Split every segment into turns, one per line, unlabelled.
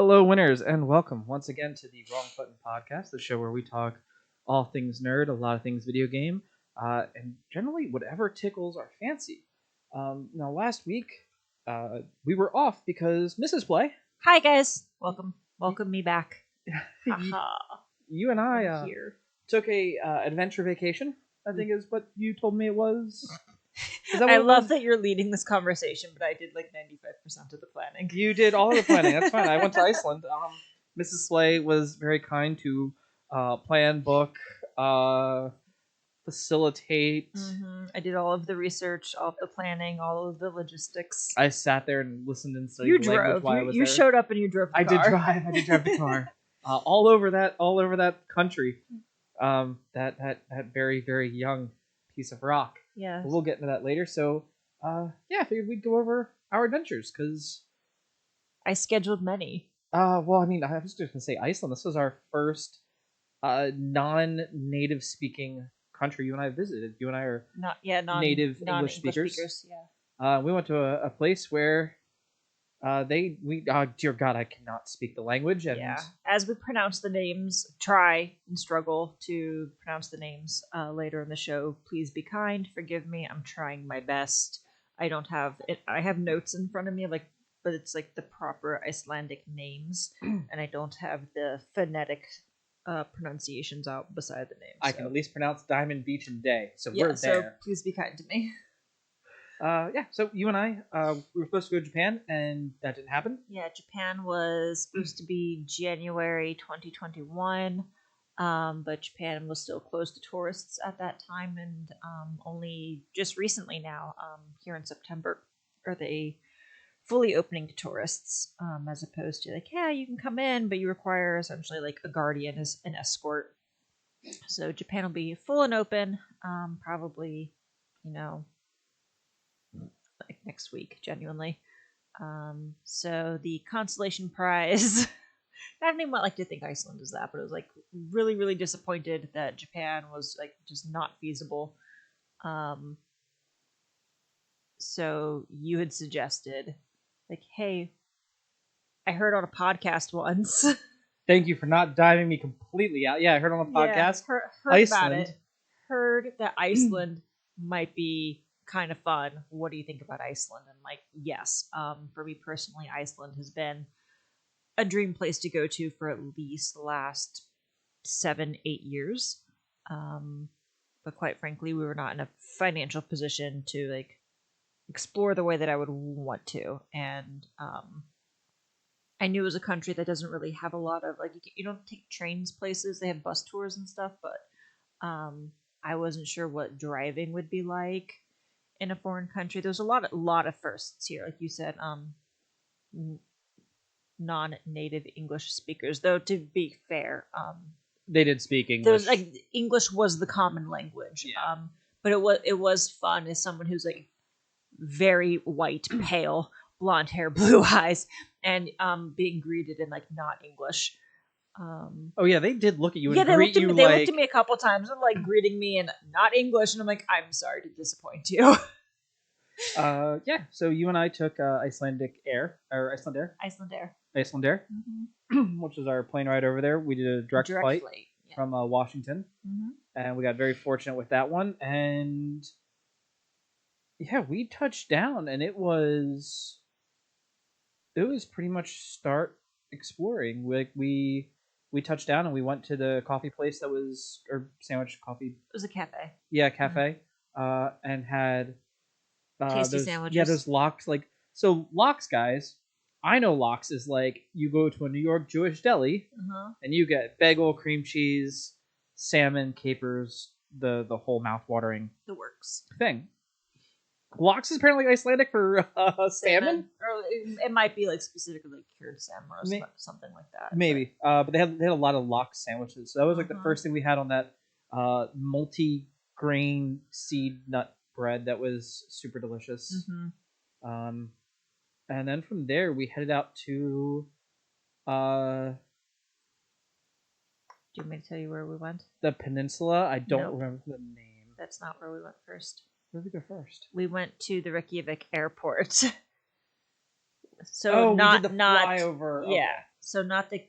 Hello, winners, and welcome once again to the Wrong Button Podcast, the show where we talk all things nerd, a lot of things video game, and generally whatever tickles our fancy. Now, last week, we were off because Mrs. Play.
Hi, guys. Welcome me back.
You and I
here.
took a adventure vacation, I think is what you told me it was.
I love that you're leading this conversation, but I did like 95% of the planning.
You did all of the planning. That's fine. I went to Iceland. Mrs. Slay was very kind to plan, book, facilitate.
Mm-hmm. I did all of the research, all of the planning, all of the logistics.
I sat there and listened and studied
you
the language
drove.
while I was
you
there.
showed up and you drove the car.
I did drive the car. All over that country. That very, very young piece of rock.
Yeah.
We'll get into that later. So, I figured we'd go over our adventures because
I scheduled many.
Well, I mean, I was just going to say Iceland. This was our first non-native speaking country you and I visited. You and I are native English speakers. Yeah. We went to a place where dear God, I cannot speak the language. And
as we pronounce the names, try and struggle to pronounce the names later in the show. Please be kind. Forgive me. I'm trying my best. I don't have it. I have notes in front of me, but it's like the proper Icelandic names, and I don't have the phonetic pronunciations out beside the names.
I can at least pronounce Diamond Beach and Day, so we're there.
So please be kind to me.
So you and I, we were supposed to go to Japan, and that didn't happen.
Yeah, Japan was supposed to be January 2021, but Japan was still closed to tourists at that time, and only just recently now, here in September, are they fully opening to tourists, as opposed to you can come in, but you require essentially like a guardian as an escort. So Japan will be full and open, probably, like next week, genuinely. So the consolation prize, I don't even like to think Iceland is that, but it was like really, really disappointed that Japan was like just not feasible. So you had suggested, like, hey, I heard on a podcast once.
Thank you for not diving me completely out. Yeah, I heard on a podcast.
Heard
Iceland.
about it. Heard that Iceland might be kind of fun. What do you think about Iceland? And like, yes, for me personally, Iceland has been a dream place to go to for at least the last 7-8 years. But quite frankly, we were not in a financial position to like explore the way that I would want to. And I knew it was a country that doesn't really have a lot of like, you don't take trains places. They have bus tours and stuff, but I wasn't sure what driving would be like in a foreign country. There's a lot of firsts here, like you said. Non-native English speakers, though. To be fair,
they did speak English.
There was like English was the common language.
Yeah.
But it was fun as someone who's like very white, pale, blonde hair, blue eyes, and being greeted in like not English.
They did look at you and
they
greet you.
They looked at me a couple times and like greeting me in not English, and I'm like, I'm sorry to disappoint you.
So you and I took Iceland Air,
mm-hmm.
which was our plane ride over there. We did a direct flight from Washington, and we got very fortunate with that one. And we touched down, and it was pretty much start exploring. Like we touched down and we went to the coffee place or sandwich coffee.
It was a cafe.
Yeah, cafe. And had
tasty sandwiches.
Yeah, those lox. So lox, guys. I know lox is like you go to a New York Jewish deli and you get bagel, cream cheese, salmon, capers, the whole mouth-watering
the works
thing. Lox is apparently Icelandic for salmon.
Or it might be like specifically like cured salmon or something like that.
Maybe. But they had a lot of lox sandwiches. So that was like the first thing we had on that multi-grain seed nut bread that was super delicious. And then from there we headed out to
do you want me to tell you where we went?
The peninsula. I don't remember the name.
That's not where we went first.
Where did we go first?
We went to the Reykjavik airport. So not
flyover.
Yeah.
So
not the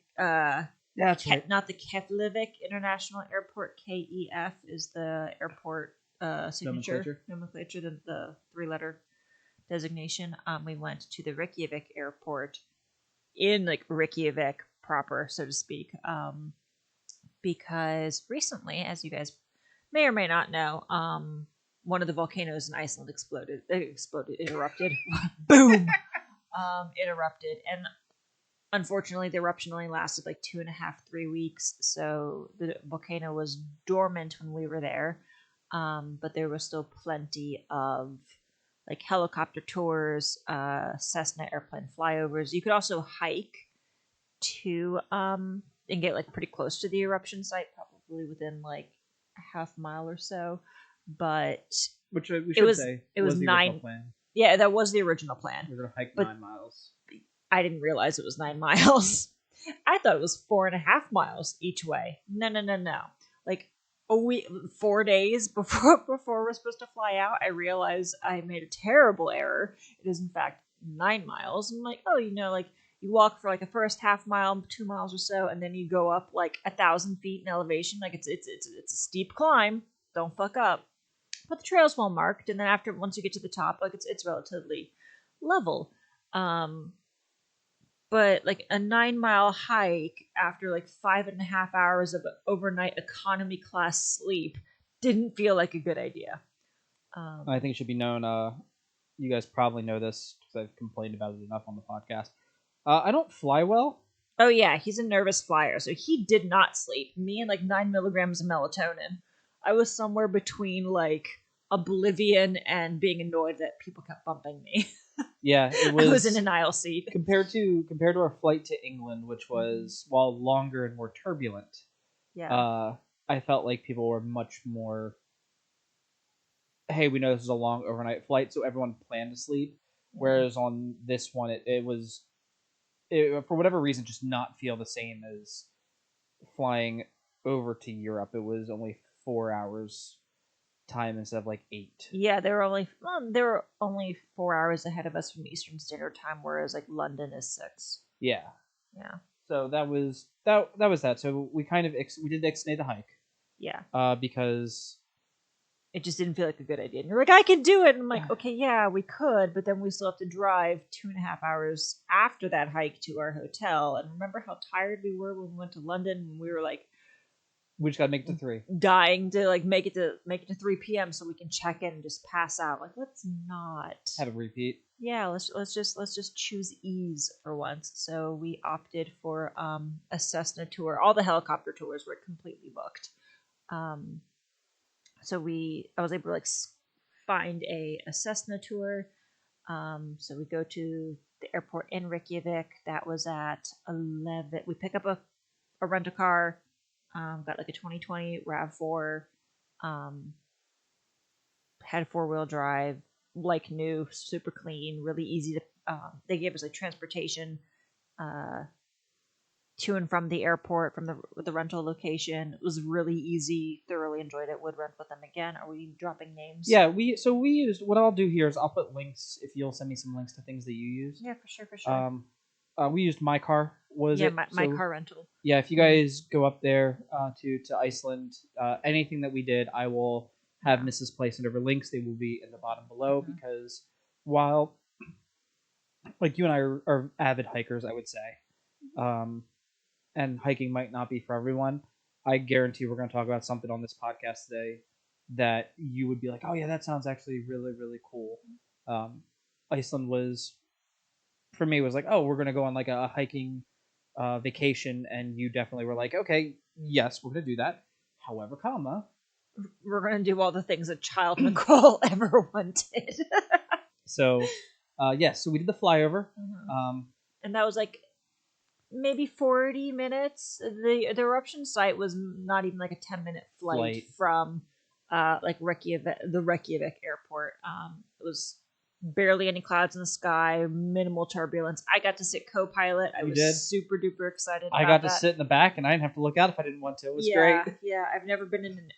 that's right.
Not the Keflavik International Airport. KEF is the airport signature nomenclature, the 3-letter designation. We went to the Reykjavik airport in like Reykjavik proper, so to speak, because recently, as you guys may or may not know, one of the volcanoes in Iceland erupted. Boom! It erupted, and unfortunately, the eruption only lasted like 2.5-3 weeks, so the volcano was dormant when we were there, but there was still plenty of like helicopter tours, Cessna airplane flyovers. You could also hike to and get like pretty close to the eruption site, probably within like a half mile or so. But
which we should say
it was
the
9
original plan.
Yeah, that was the original plan.
We were gonna hike 9 miles.
I didn't realize it was 9 miles. I thought it was 4.5 miles each way. No. Like a week, 4 days before we're supposed to fly out, I realized I made a terrible error. It is in fact 9 miles. I'm like, oh, like you walk for like the first half mile, 2 miles or so, and then you go up like 1,000 feet in elevation. Like it's a steep climb. Don't fuck up. But the trail's well marked, and then once you get to the top, like it's relatively level. But like a 9-mile hike after like 5.5 hours of overnight economy class sleep didn't feel like a good idea.
I think it should be known. You guys probably know this because I've complained about it enough on the podcast. I don't fly well.
Oh yeah, he's a nervous flyer, so he did not sleep. Me and like 9 milligrams of melatonin. I was somewhere between like oblivion and being annoyed that people kept bumping me.
Yeah,
I was in an aisle seat.
Compared to our flight to England, which was while longer and more turbulent.
Yeah.
I felt like people were much more. Hey, we know this is a long overnight flight, so everyone planned to sleep. Whereas on this one, it was for whatever reason just not feel the same as flying over to Europe. It was only 4 hours time instead of like 8.
Yeah, they were only 4 hours ahead of us from Eastern Standard Time, whereas like London is 6.
Yeah. So that was that. So we kind of we did ixnay the hike.
Yeah.
Because
it just didn't feel like a good idea. And you're like, I can do it. And I'm like, okay, yeah, we could, but then we still have to drive 2.5 hours after that hike to our hotel. And remember how tired we were when we went to London, and we were like,
we just gotta make it to 3.
Dying to like make it to 3 p.m. so we can check in and just pass out. Like, let's not
have a repeat.
Yeah, let's just choose ease for once. So we opted for a Cessna tour. All the helicopter tours were completely booked. So I was able to like find a Cessna tour. So we go to the airport in Reykjavik. That was at 11. We pick up a rental car. Got like a 2020 RAV4. Had 4-wheel drive, like new, super clean, really easy to. They gave us like transportation to and from the airport from the rental location. It was really easy. Thoroughly enjoyed it. Would rent with them again. Are we dropping names?
Yeah, we used. What I'll do here is I'll put links if you'll send me some links to things that you used.
Yeah, for sure.
We used MyCar.
MyCar Rental.
Yeah, if you guys go up there to Iceland, anything that we did, I will have Mrs. place it over links. They will be in the bottom below because while like you and I are avid hikers, I would say, and hiking might not be for everyone. I guarantee we're going to talk about something on this podcast today that you would be like, oh yeah, that sounds actually really, really cool. Iceland was, for me, was like, oh, we're going to go on like a hiking vacation, and you definitely were like, okay, yes, we're going to do that. However,
we're going to do all the things a child Nicole ever wanted.
So, so we did the flyover.
And that was like maybe 40 minutes. The eruption site was not even like a 10-minute flight from like Reykjavik, the Reykjavik airport. It was barely any clouds in the sky, minimal turbulence. I got to sit co-pilot. I was super duper excited.
I got to sit in the back, and I didn't have to look out if I didn't want to. It was great.
Yeah, I've never been in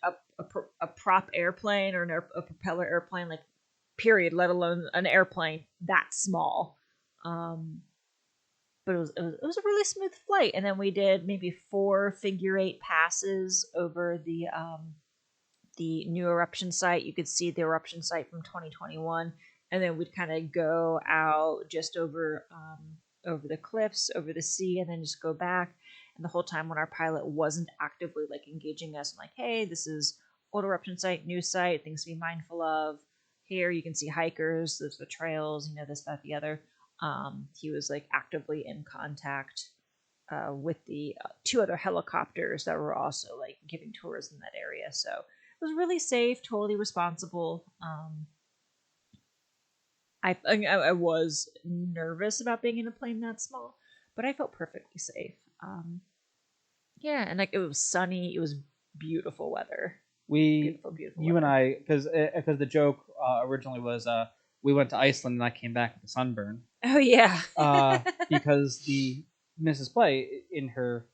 a prop airplane or a propeller airplane, like period. Let alone an airplane that small. but it was a really smooth flight. And then we did maybe 4 figure 8 passes over the new eruption site. You could see the eruption site from 2021, and then we'd kind of go out just over the cliffs, over the sea, and then just go back. And the whole time when our pilot wasn't actively like engaging us, like, hey, this is old eruption site, new site, things to be mindful of. Here you can see hikers, there's the trails, this, that, the other. He was like actively in contact with the 2 other helicopters that were also like giving tours in that area. So it was really safe, totally responsible. I was nervous about being in a plane that small, but I felt perfectly safe. And like it was sunny, it was beautiful weather. Beautiful
you
weather.
And I, because the joke originally was we went to Iceland and I came back with a sunburn.
Oh yeah.
Because the Mrs. Play, in her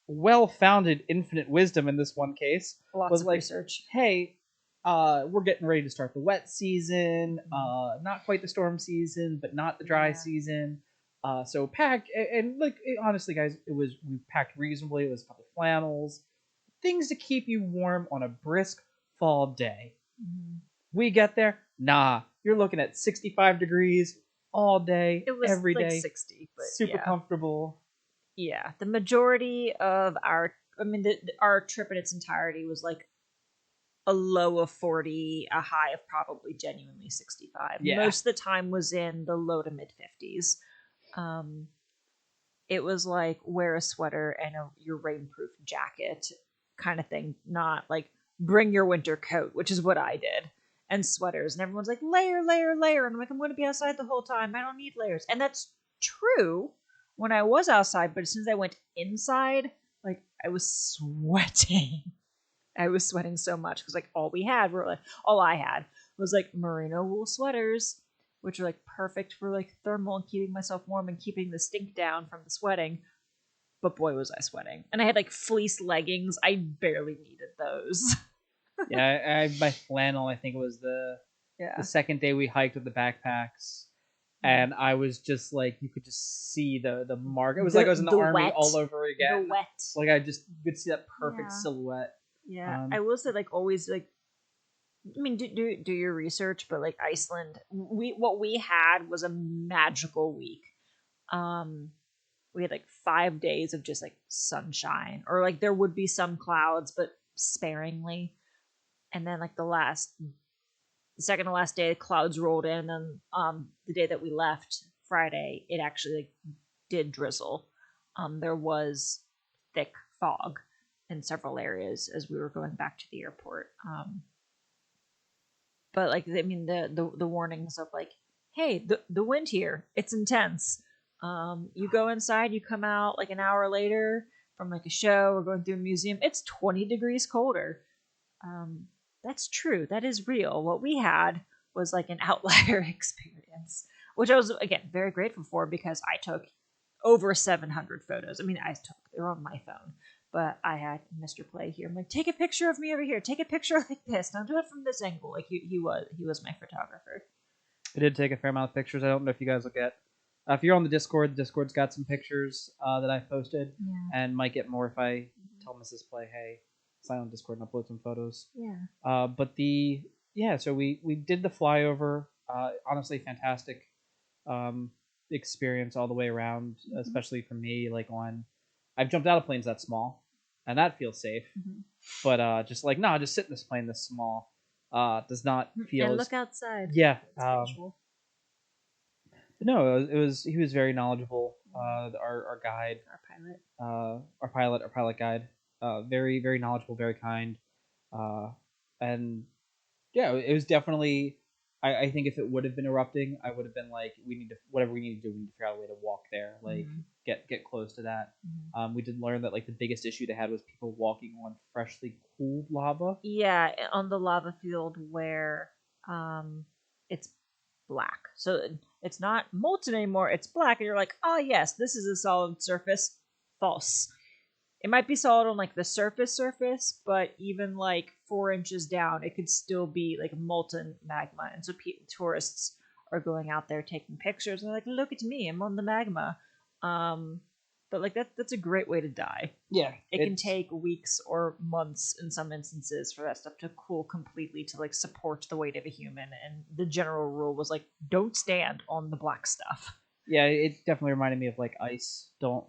well-founded infinite wisdom in this one case,
was like, research.
Hey, we're getting ready to start the wet season. Not quite the storm season, but not the dry season. So pack, and like honestly, guys, we packed reasonably. It was a couple flannels, things to keep you warm on a brisk fall day. We get there, you're looking at 65 degrees all day,
it was
every
like
day,
60, but
super comfortable.
Yeah, the majority of our trip in its entirety was like a low of 40, a high of probably genuinely 65.
Yeah.
Most of the time was in the low to mid 50s. It was like wear a sweater and your rainproof jacket kind of thing, not like bring your winter coat, which is what I did, and sweaters. And everyone's like, layer, layer, layer. And I'm like, I'm going to be outside the whole time. I don't need layers. And that's true when I was outside, but as soon as I went inside, like I was sweating. I was sweating so much because like all I had was like merino wool sweaters, which are like perfect for like thermal and keeping myself warm and keeping the stink down from the sweating. But boy, was I sweating. And I had like fleece leggings. I barely needed those.
Yeah, my flannel, I think it was the second day we hiked with the backpacks. And I was just like, you could just see the mark. It was like I was in the army wet, all over again.
The wet.
Like I just could see that perfect silhouette.
Yeah, I will say like always like, I mean, do your research, but like Iceland, what we had was a magical week. We had like 5 days of just like sunshine, or like there would be some clouds, but sparingly. And then like the second to last day, the clouds rolled in, and the day that we left, Friday, it actually like did drizzle. There was thick fog in several areas as we were going back to the airport. But like, I mean, the warnings of like, hey, the wind here, it's intense. You go inside, you come out like an hour later from like a show or going through a museum, it's 20 degrees colder. That's true. That is real. What we had was like an outlier experience, which I was, again, very grateful for because I took over 700 photos. I mean, they're on my phone, but I had Mr. Play here. I'm like, take a picture of me over here. Take a picture like this. Don't do it from this angle. Like he was my photographer.
I did take a fair amount of pictures. I don't know if you guys will get, if you're on the Discord's got some pictures that I posted, and might get more if I tell Mrs. Play, hey, sign on Discord and upload some photos.
Yeah.
So we did the flyover. Honestly, fantastic experience all the way around, especially for me. Like I've jumped out of planes that small, and that feels safe. But just sit in this plane this small does not feel.
And look outside.
Yeah. No, he was very knowledgeable. Our guide, our pilot guide, very, very knowledgeable, very kind, and yeah, it was definitely. I think if it would have been erupting, I would have been like, we need to do. We need to figure out a way to walk there, like get close to that. We did learn that like the biggest issue they had was people walking on freshly cooled lava.
Yeah, on the lava field where it's black, so it's not molten anymore. It's black, and you're like, oh yes, this is a solid surface. False. It might be solid on like the surface, but even like 4 inches down, it could still be like molten magma. And so tourists or going out there taking pictures and they're like, look at me, I'm on the magma. But like that's a great way to die.
Yeah.
It can take weeks or months in some instances for that stuff to cool completely to like support the weight of a human. And the general rule was like, don't stand on the black stuff.
Yeah, it definitely reminded me of like ice. Don't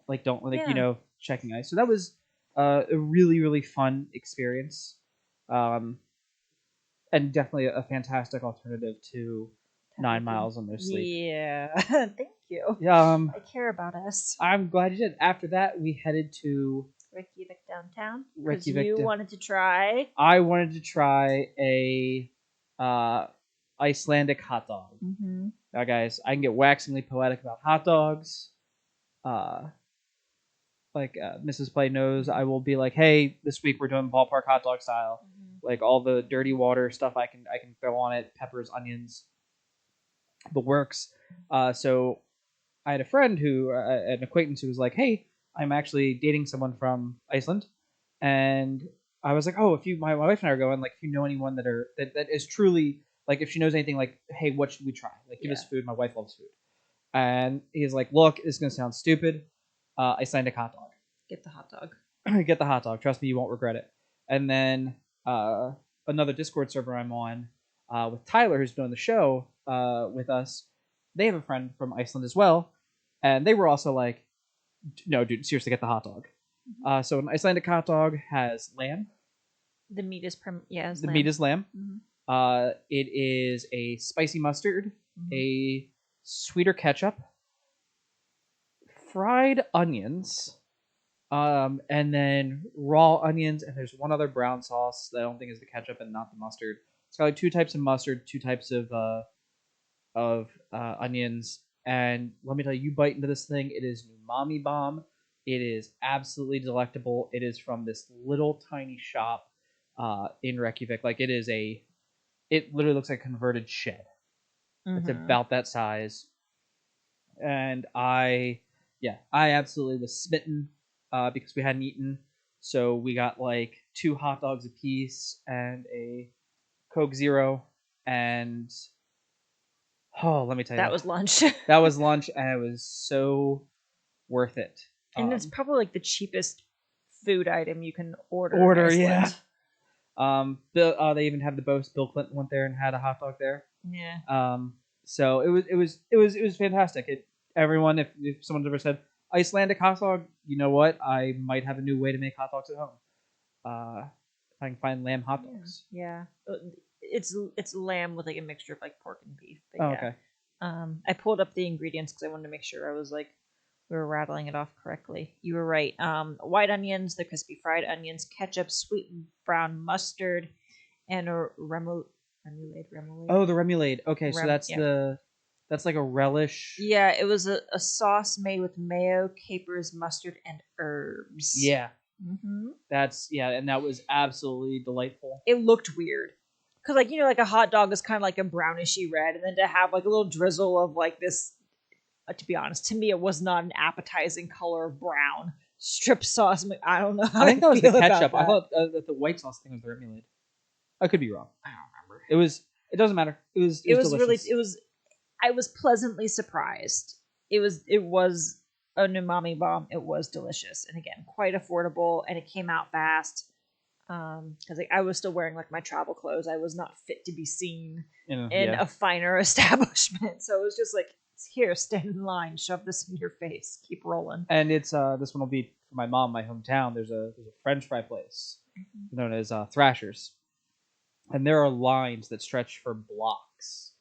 checking ice. So that was a really, really fun experience. And definitely a fantastic alternative to 9 miles on their sleep.
Yeah. Thank you. I care about us.
I'm glad you did. After that, we headed to
Reykjavik downtown. Because you wanted to try.
I wanted to try a Icelandic hot dog.
Mm-hmm.
Now, guys, I can get waxingly poetic about hot dogs. Mrs. Play knows, I will be like, hey, this week we're doing ballpark hot dog style. Mm-hmm. Like all the dirty water stuff I can throw on it, peppers, onions, the works. So I had a friend an acquaintance who was like, hey, I'm actually dating someone from Iceland. And I was like, oh, my wife and I are going, like, if you know anyone that is truly, like, if she knows anything, like, hey, what should we try? Like, give us food. My wife loves food. And he's like, look, this is going to sound stupid. Icelandic hot dog.
Get the hot dog.
Get the hot dog. Trust me, you won't regret it. And then another Discord server I'm on with Tyler, who's doing the show with us, they have a friend from Iceland as well. And they were also like, no, dude, seriously, get the hot dog. Mm-hmm. So an Icelandic hot dog has lamb.
The meat is
lamb. Meat is lamb. Mm-hmm. It is a spicy mustard, a sweeter ketchup, fried onions, and then raw onions, and there's one other brown sauce that I don't think is the ketchup and not the mustard. It's got like 2 types of mustard, 2 types of onions, and let me tell you, you bite into this thing, it is umami bomb. It is absolutely delectable. It is from this little tiny shop in Reykjavik. Like it literally looks like a converted shed. Mm-hmm. It's about that size, and I absolutely was smitten because we hadn't eaten. So we got like 2 hot dogs a piece and a Coke Zero, and let me tell you,
that was lunch.
That was lunch, and it was so worth it.
And it's probably like the cheapest food item you can order.
Yeah. They even had the boast. Bill Clinton went there and had a hot dog there.
Yeah.
So it was fantastic. Everyone, if someone's ever said Icelandic hot dog, you know what? I might have a new way to make hot dogs at home. If I can find lamb hot dogs.
Yeah. It's lamb with like a mixture of like pork and beef.
But okay.
I pulled up the ingredients because I wanted to make sure I was like we were rattling it off correctly. You were right. White onions, the crispy fried onions, ketchup, sweet brown mustard, and a remoulade.
Oh, the remoulade. Okay, so that's like a relish.
Yeah, it was a sauce made with mayo, capers, mustard, and herbs.
Yeah.
Mm-hmm.
And that was absolutely delightful.
It looked weird. Because, like, like a hot dog is kind of like a brownishy red, and then to have like a little drizzle of like this, to be honest, to me it was not an appetizing color of brown strip sauce. I don't know.
I think that was the ketchup. I thought that the white sauce thing was the remoulade. I could be wrong. I don't remember. It doesn't matter. It was delicious.
I was pleasantly surprised. It was an umami bomb. It was delicious, and again, quite affordable, and it came out fast. Because I was still wearing like my travel clothes. I was not fit to be seen in a finer establishment. So it was just like, here, stand in line, shove this in your face, keep rolling.
And it's this one will be for my mom, my hometown. There's a French fry place known as Thrasher's, and there are lines that stretch for blocks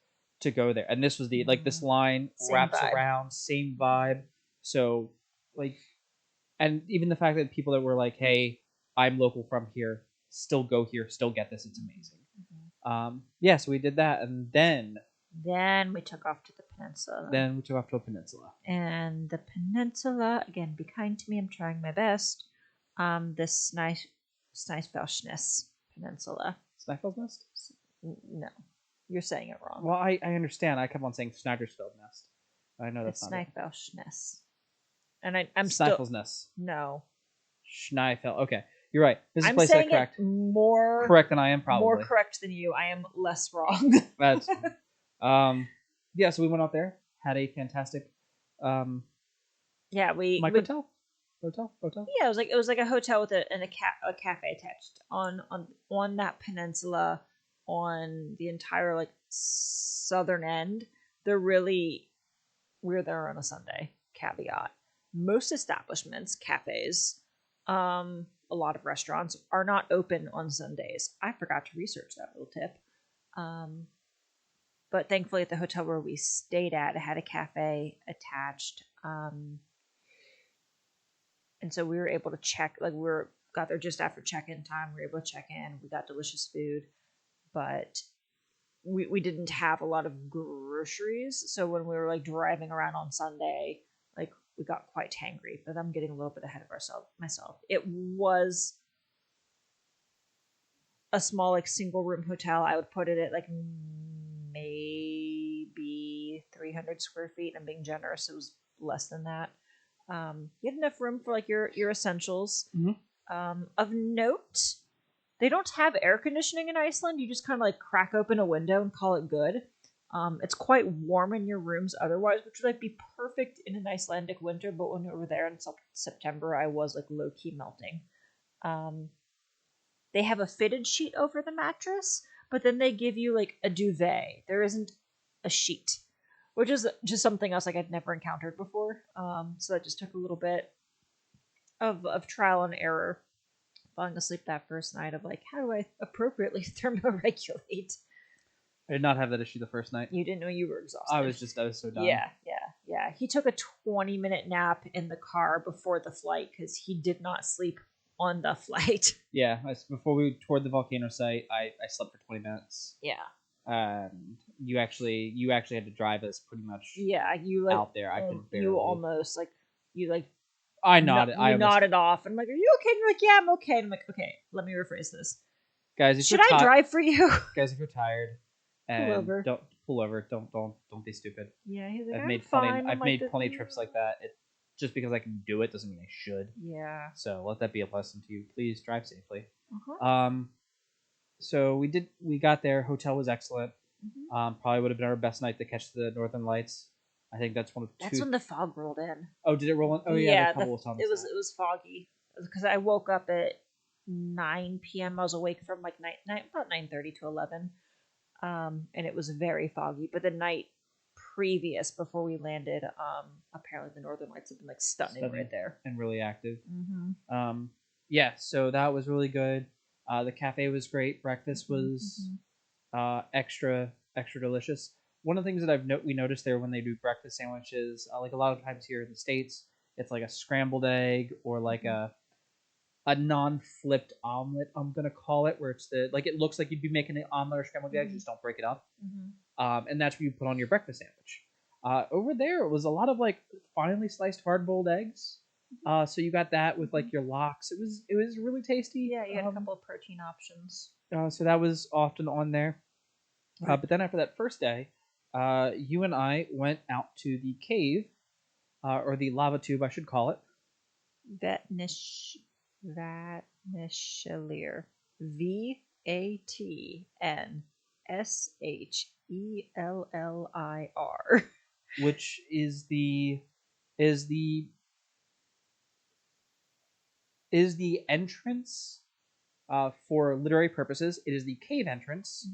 to go there. And this was this line wraps around, same vibe. So like, and even the fact that people that were like, hey, I'm local from here, still go here, still get this, it's amazing. Mm-hmm. So we did that, and then
we took off to the peninsula.
And
the peninsula, again, be kind to me, I'm trying my best. This Snæfellsnes Peninsula.
Snæfellsnes?
No, you're saying it wrong.
Well, I understand. I kept on saying Snydersfeld Nest. I know that's not it.
Snæfellsnes. And I'm
Snæfellsnes.
No.
Schneifel. Okay. You're right. This is a place
saying
correct.
It more
correct than I am, probably.
More correct than you. I am less wrong.
That's yeah, so we went out there, had a fantastic
Yeah, we
hotel.
Yeah, it was like a hotel with a cafe attached on that peninsula, on the entire like southern end. We're there on a Sunday. Caveat: most establishments, cafes, a lot of restaurants are not open on Sundays. I forgot to research that little tip. But thankfully, at the hotel where we stayed at, it had a cafe attached. And so we were able to check, like got there just after check-in time. We were able to check in. We got delicious food, but we didn't have a lot of groceries. So when we were like driving around on Sunday, like we got quite hangry. But I'm getting a little bit ahead of myself. It was a small like single room hotel. I would put it at like maybe 300 square feet. I'm being generous. It was less than that. You had enough room for like your essentials.
Mm-hmm.
Of note, they don't have air conditioning in Iceland. You just kind of like crack open a window and call it good. It's quite warm in your rooms otherwise, which would like be perfect in an Icelandic winter. But when we were there in September, I was like low key melting. They have a fitted sheet over the mattress, but then they give you like a duvet. There isn't a sheet, which is just something else like I'd never encountered before. So that just took a little bit of trial and error. Falling asleep that first night of like, how do I appropriately thermoregulate?
I did not have that issue the first night.
You didn't know you were exhausted.
I was so done.
Yeah. He took a 20-minute nap in the car before the flight because he did not sleep on the flight.
Yeah, before we toured the volcano site, I slept for 20 minutes.
Yeah.
You actually had to drive us pretty much.
Yeah, you like
out there. I could barely.
You almost like you like.
I nodded.
Nodded off, and I'm like, "Are you okay?" And you're like, "Yeah, I'm okay." And I'm like, "Okay, let me rephrase this,
guys.
Should I drive for you,
guys? If you're tired,
pull over.
Don't pull over. Don't be stupid.
Yeah, he's like,
I've made plenty of trips like that. Just because I can do it doesn't mean I should.
Yeah.
So let that be a lesson to you. Please drive safely.
Uh-huh.
So we got there. Hotel was excellent.
Mm-hmm.
Probably would have been our best night to catch the Northern Lights. I think that's one of two.
That's when the fog rolled in.
Oh, did it roll in? Oh yeah, it
was foggy because I woke up at 9 p.m. I was awake from like about 9:30 to 11, and it was very foggy. But the night previous, before we landed, apparently the Northern Lights have been like stunning right there
and really active.
Mm-hmm.
Yeah, so that was really good. The cafe was great. Breakfast was extra delicious. One of the things that we noticed there when they do breakfast sandwiches, like a lot of times here in the States, it's like a scrambled egg or like a non-flipped omelet, I'm gonna call it, where it's it looks like you'd be making an omelet or scrambled eggs, just don't break it up. And that's what you put on your breakfast sandwich. Over there, it was a lot of like finely sliced hard-boiled eggs. So you got that with like your lox. It was really tasty.
Yeah, you had a couple of protein options.
So that was often on there. But then after that first day, you and I went out to the cave, or the lava tube, I should call it.
Vatnshlir. VATNSHELLIR.
Which is the entrance, for literary purposes. It is the cave entrance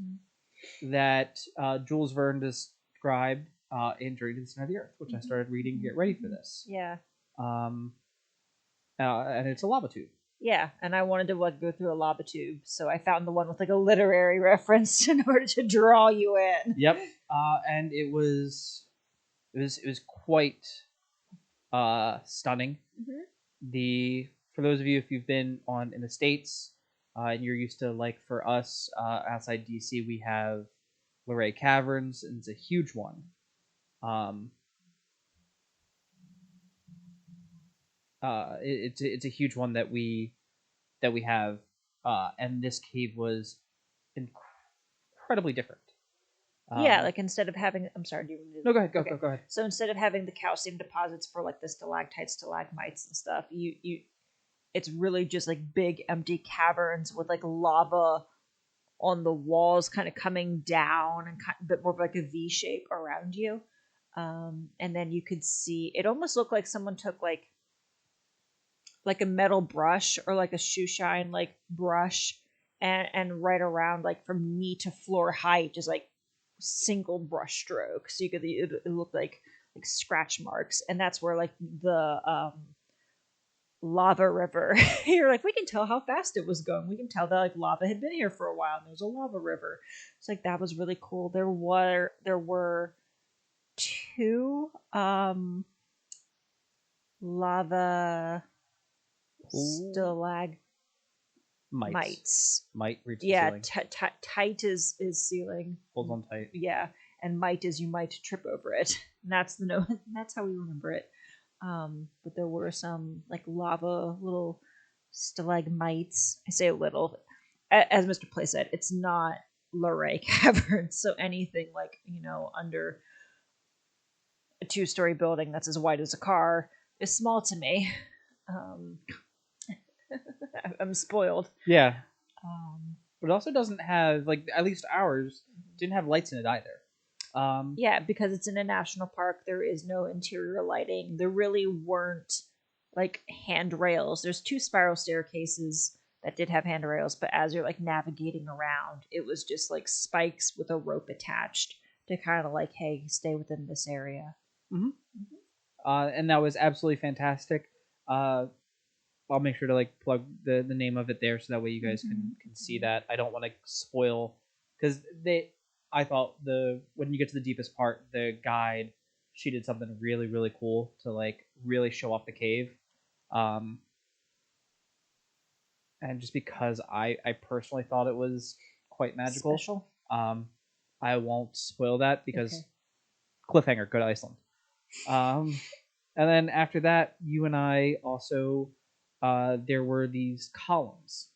that Jules Verne described in Journey to the Center of the Earth, which I started reading to get ready for this.
Yeah.
And it's a lava tube.
Yeah, and I wanted to go through a lava tube, so I found the one with like a literary reference in order to draw you in.
Yep. And it was quite stunning. For those of you, if you've been in the States, and you're used to, like, for us, outside DC, we have Luray Caverns, and it's a huge one. It's a huge one that we have, and this cave was incredibly different.
Yeah, like instead of having, I'm sorry, do you want to?
No, go ahead. Go ahead.
So instead of having the calcium deposits for like the stalactites, stalagmites, and stuff, it's really just like big empty caverns with like lava on the walls, kind of coming down and a bit more of like a V shape around you. And then you could see it almost looked like someone took like a metal brush or like a shoe shine like brush and right around like from knee to floor height, just like single brush stroke. So you could it looked like scratch marks, and that's where like the lava river. You're like, we can tell how fast it was going. We can tell that like lava had been here for a while, and there's a lava river. It's like that was really cool. There were 2 lava stalagmites.
Mite reaches
yeah,
ceiling.
Tight is ceiling.
Holds on tight.
Yeah, and mite is you might trip over it. And that's that's how we remember it. But there were some like lava little stalagmites. I say a little, as Mr. Play said, it's not Luray Cavern, so anything like under a 2-story building that's as wide as a car is small to me. I'm spoiled.
Yeah. But it also doesn't have, like, at least ours didn't have lights in it either.
Yeah, because it's in a national park, there is no interior lighting. There really weren't like handrails. There's 2 spiral staircases that did have handrails, but as you're like navigating around, it was just like spikes with a rope attached to kind of like, hey, stay within this area.
Mm-hmm. And that was absolutely fantastic. I'll make sure to like plug the name of it there, so that way you guys can see that. I don't want to spoil, because I thought when you get to the deepest part, the guide, she did something really, really cool to like really show off the cave. And just because I personally thought it was quite magical.
Special.
I won't spoil that because cliffhanger, go to Iceland. And then after that, you and I also, there were these columns.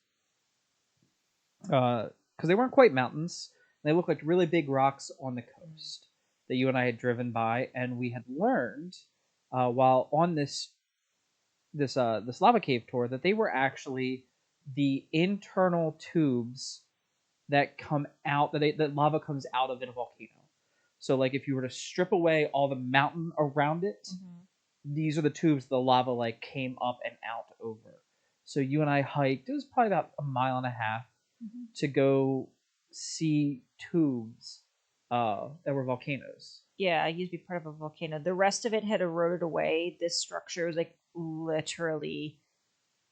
Because they weren't quite mountains. They looked like really big rocks on the coast that you and I had driven by, and we had learned while on this lava cave tour that they were actually the internal tubes that come out that lava comes out of in a volcano. So, like, if you were to strip away all the mountain around it, these are the tubes the lava like came up and out over. So you and I hiked. It was probably about 1.5 miles to go see tubes that were volcanoes.
Yeah, I used to be part of a volcano. The rest of it had eroded away. This structure was like literally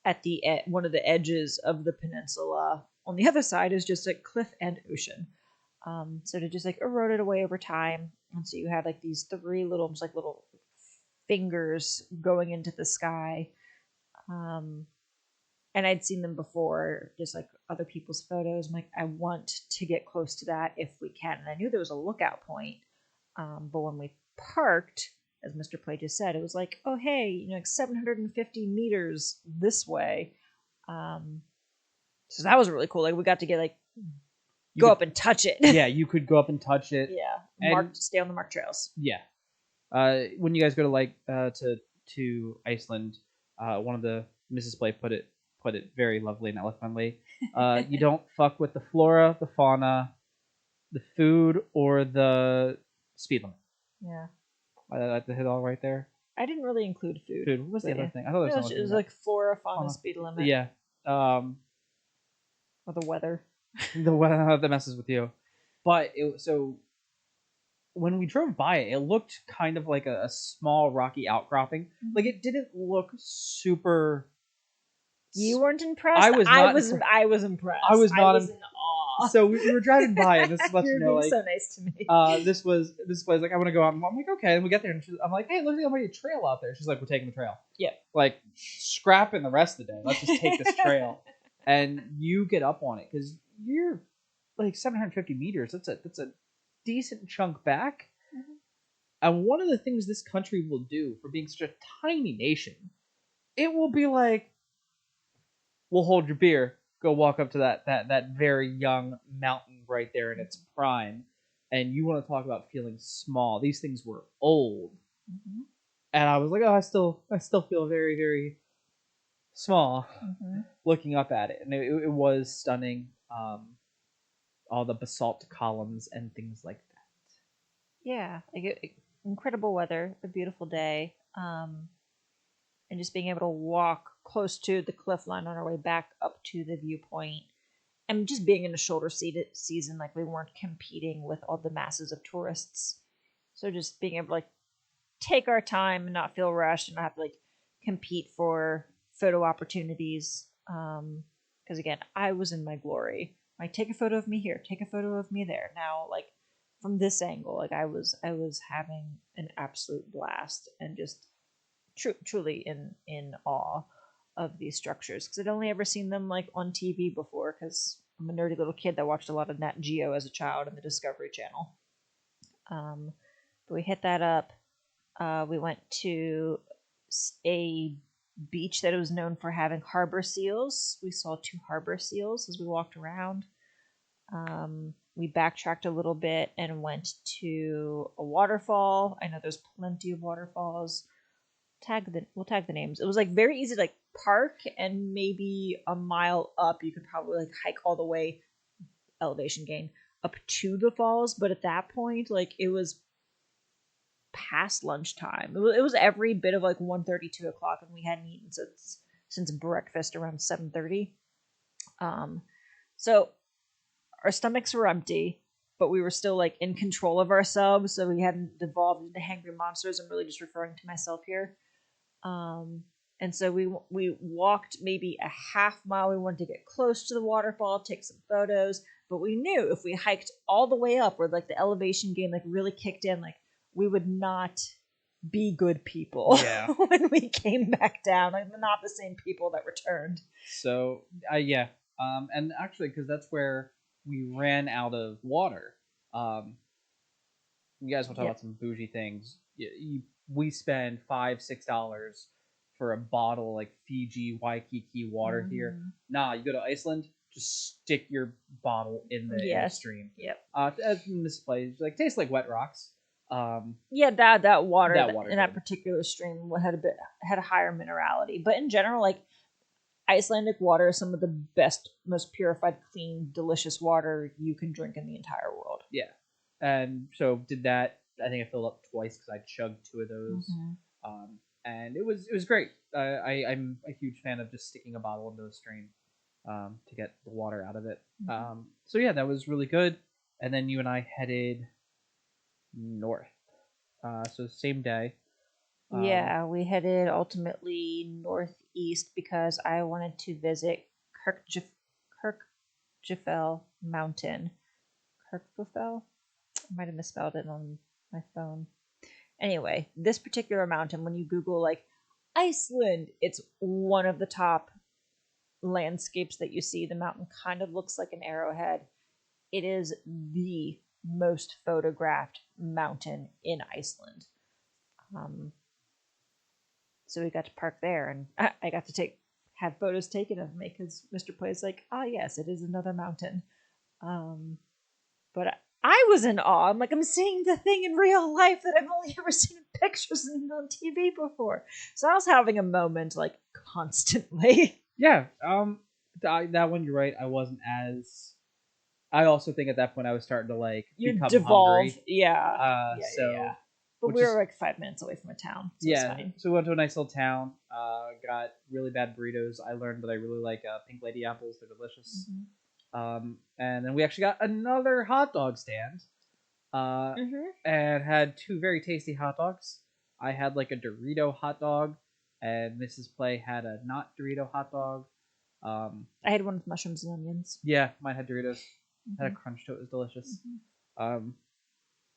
at the one of the edges of the peninsula. On the other side is just a cliff and ocean. So it just like eroded away over time. And so you had like these 3 little fingers going into the sky. And I'd seen them before, just like other people's photos. I'm like, I want to get close to that if we can. And I knew there was a lookout point. But when we parked, as Mr. Play just said, it was like, oh, hey, like 750 meters this way. So that was really cool. Like, we got to get like, go up and touch it.
Yeah, you could go up and touch it.
Yeah, stay on the marked trails.
Yeah. When you guys go to like to Iceland, one of the Mrs. Play put it very lovely and eloquently. You don't fuck with the flora, the fauna, the food, or the speed limit.
Yeah.
I hit all right there.
I didn't really include food.
Food. What was the other thing? I thought there was
it was like flora, fauna, speed limit.
Yeah.
Or the weather.
The weather that messes with you. But so when we drove by it, it looked kind of like a small rocky outcropping. Like, it didn't look super.
You weren't impressed.
I was not.
I was impressed.
I was not.
I was in awe.
So we were driving by, and this lets
You're
you know,
being
like,
so nice to me.
this place, like, I want to go out. I'm like, okay. And we get there, and I'm like, hey, look at the trail out there. She's like, we're taking the trail.
Yeah.
Like, scrapping the rest of the day. Let's just take this trail. And you get up on it because you're like 750 meters. That's a decent chunk back. And one of the things this country will do for being such a tiny nation, it will be like, we'll hold your beer, go walk up to that very young mountain right there in its prime, and you want to talk about feeling small. These things were old, and I was like, oh, I still feel very, very small looking up at it, and it was stunning. all the basalt columns and things like that.
Yeah, incredible weather, a beautiful day, and just being able to walk close to the cliff line on our way back up to the viewpoint, and just being in the shoulder season, like we weren't competing with all the masses of tourists. So just being able to like take our time and not feel rushed and not have to like compete for photo opportunities. Because again, I was in my glory. Like, take a photo of me here, take a photo of me there. Now, like from this angle, like I was having an absolute blast and just truly in awe of these structures, because I'd only ever seen them like on TV before, because I'm a nerdy little kid that watched a lot of Nat Geo as a child and the Discovery Channel. But we hit that up. We went to a beach that was known for having harbor seals. We saw 2 harbor seals as we walked around. We backtracked a little bit and went to a waterfall. I know there's plenty of waterfalls. We'll tag the names. It was like very easy to like park, and maybe a mile up you could probably like hike all the way, elevation gain, up to the falls. But at that point, like it was past lunchtime. It was every bit of like 1:30, 2 o'clock, and we hadn't eaten since breakfast around 7:30. So our stomachs were empty, but we were still like in control of ourselves, so we hadn't devolved into hangry monsters. I'm really just referring to myself here. And so we walked maybe a half mile. We wanted to get close to the waterfall, take some photos, but we knew if we hiked all the way up, where like the elevation gain like really kicked in, like we would not be good people.
Yeah.
When we came back down, like not the same people that returned.
So yeah, and actually, because that's where we ran out of water. You guys want to talk about some bougie things? We spend $5-6 for a bottle like Fiji Waikiki water here. Nah, you go to Iceland, just stick your bottle in the stream.
Yep.
In this place, like tastes like wet rocks.
That water in that particular stream had a higher minerality, but in general, like Icelandic water is some of the best, most purified, clean, delicious water you can drink in the entire world.
Yeah. And so did that. I think I filled up twice because I chugged 2 of those. And it was great. I'm a huge fan of just sticking a bottle into a stream to get the water out of it. So yeah, that was really good. And then you and I headed north. So same day.
We headed ultimately northeast because I wanted to visit Kirkjufell Mountain. Kirkjufell? I might have misspelled it on my phone. Anyway, this particular mountain, when you Google like Iceland, it's one of the top landscapes that you see. The mountain kind of looks like an arrowhead. It is the most photographed mountain in Iceland. So we got to park there, and I got to have photos taken of me because Mr. Play's like, yes, it is another mountain. But I was in awe. I'm like, I'm seeing the thing in real life that I've only ever seen in pictures and on TV before. So I was having a moment like constantly.
Yeah. That one, you're right. I wasn't as. I also think at that point I was starting to like become hungry.
Yeah.
Yeah.
But we were like 5 minutes away from a town. So
So we went to a nice little town. Got really bad burritos. I learned that I really like pink lady apples. They're delicious. And then we actually got another hot dog stand. And had 2 very tasty hot dogs. I had like a Dorito hot dog, and Mrs. Play had a not Dorito hot dog.
I had one with mushrooms and onions.
Yeah, mine had Doritos. Had a crunch to it. It was delicious.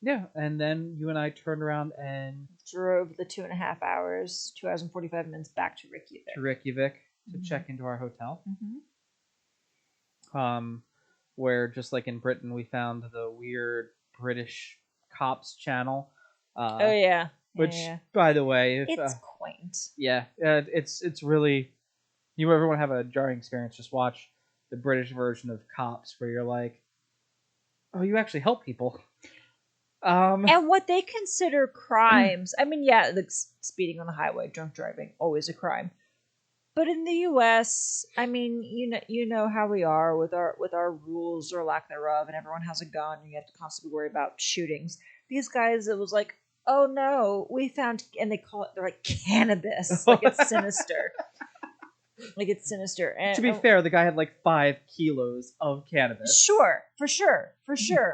Yeah, and then you and I turned around and
drove the 2.5 hours, 2 hours and 45 minutes back to Reykjavik.
To check into our hotel. Where just like in Britain, we found the weird British cops channel. Which, by the way,
it's quaint.
Yeah, it's really. You ever want to have a jarring experience? Just watch the British version of Cops, where you're like, oh, you actually help people.
And what they consider crimes. I mean, like speeding on the highway, drunk driving, always a crime. But in the U.S., I mean, you know how we are with our rules or lack thereof, and everyone has a gun, and you have to constantly worry about shootings. These guys, it was like, oh no, we found, and they're like cannabis, like it's sinister, like it's sinister. And
to be fair, the guy had like 5 kilos of cannabis.
Sure, for sure.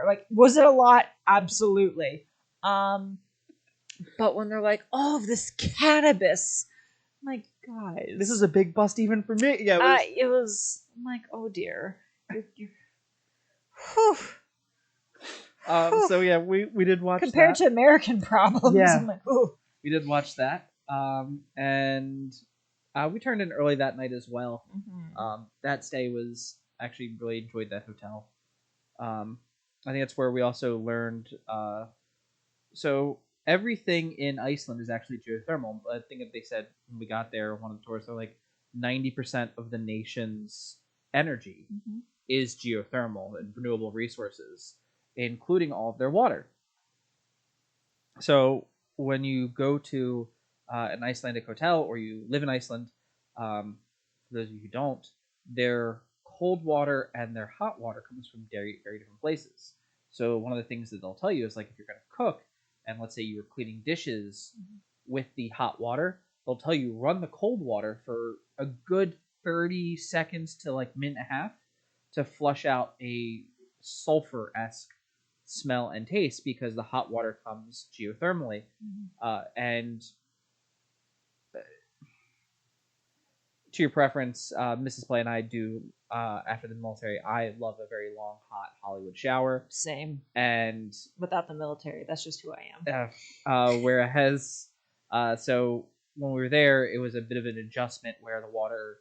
Like, was it a lot? Absolutely. But when they're like, oh, this cannabis. My guys,
this is a big bust even for me. Yeah,
it was. I'm like, oh dear.
So yeah, we did watch
compared
that.
to American problems.
Yeah,
I'm like, ooh.
We did watch that. And we turned in early that night as well.
Mm-hmm.
That stay was actually really enjoyed that hotel. I think that's where we also learned. So everything in Iceland is actually geothermal. I think that they said when we got there, one of the tourists, they're like 90% of the nation's energy is geothermal and renewable resources, including all of their water. So when you go to an Icelandic hotel or you live in Iceland, for those of you who don't, their cold water and their hot water comes from very, very different places. So one of the things that they'll tell you is like if you're going to cook, and let's say you were cleaning dishes with the hot water, they'll tell you run the cold water for a good 30 seconds to like minute and a half to flush out a sulfur-esque smell and taste because the hot water comes geothermally. And to your preference, Mrs. Play and I do, after the military, I love a very long, hot Hollywood shower.
Same.
And
without the military, that's just who I am.
Whereas, so when we were there, it was a bit of an adjustment where the water,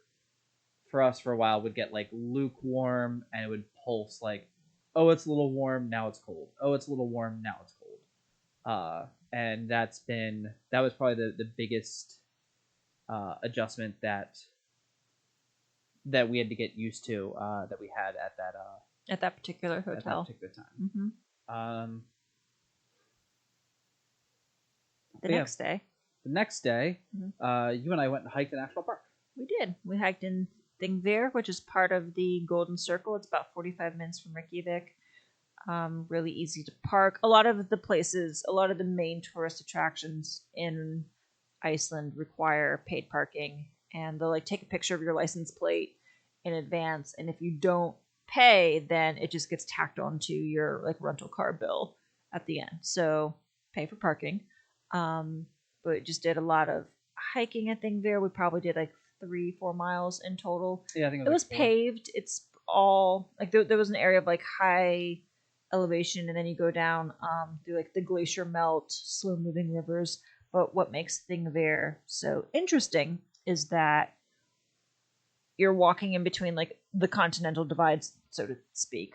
for us for a while, would get like lukewarm and it would pulse like, oh, it's a little warm, now it's cold. Oh, it's a little warm, now it's cold. And that was probably the biggest adjustment that we had to get used to, that we had at
that particular hotel.
At that particular time.
The next
day, you and I went and hiked in National Park.
We did. We hiked in Thingvellir, which is part of the Golden Circle. It's about 45 minutes from Reykjavik. Really easy to park. A lot of the main tourist attractions in Iceland require paid parking, and they'll like take a picture of your license plate in advance, and if you don't pay, then it just gets tacked onto your like rental car bill at the end. So pay for parking. But we just did a lot of hiking at Thingvellir. We probably did like 3-4 miles in total.
Yeah, I think
it was
like
paved. It's all like there was an area of like high elevation, and then you go down through like the glacier melt, slow moving rivers. But what makes Thingvellir so interesting is that you're walking in between like the continental divides, so to speak,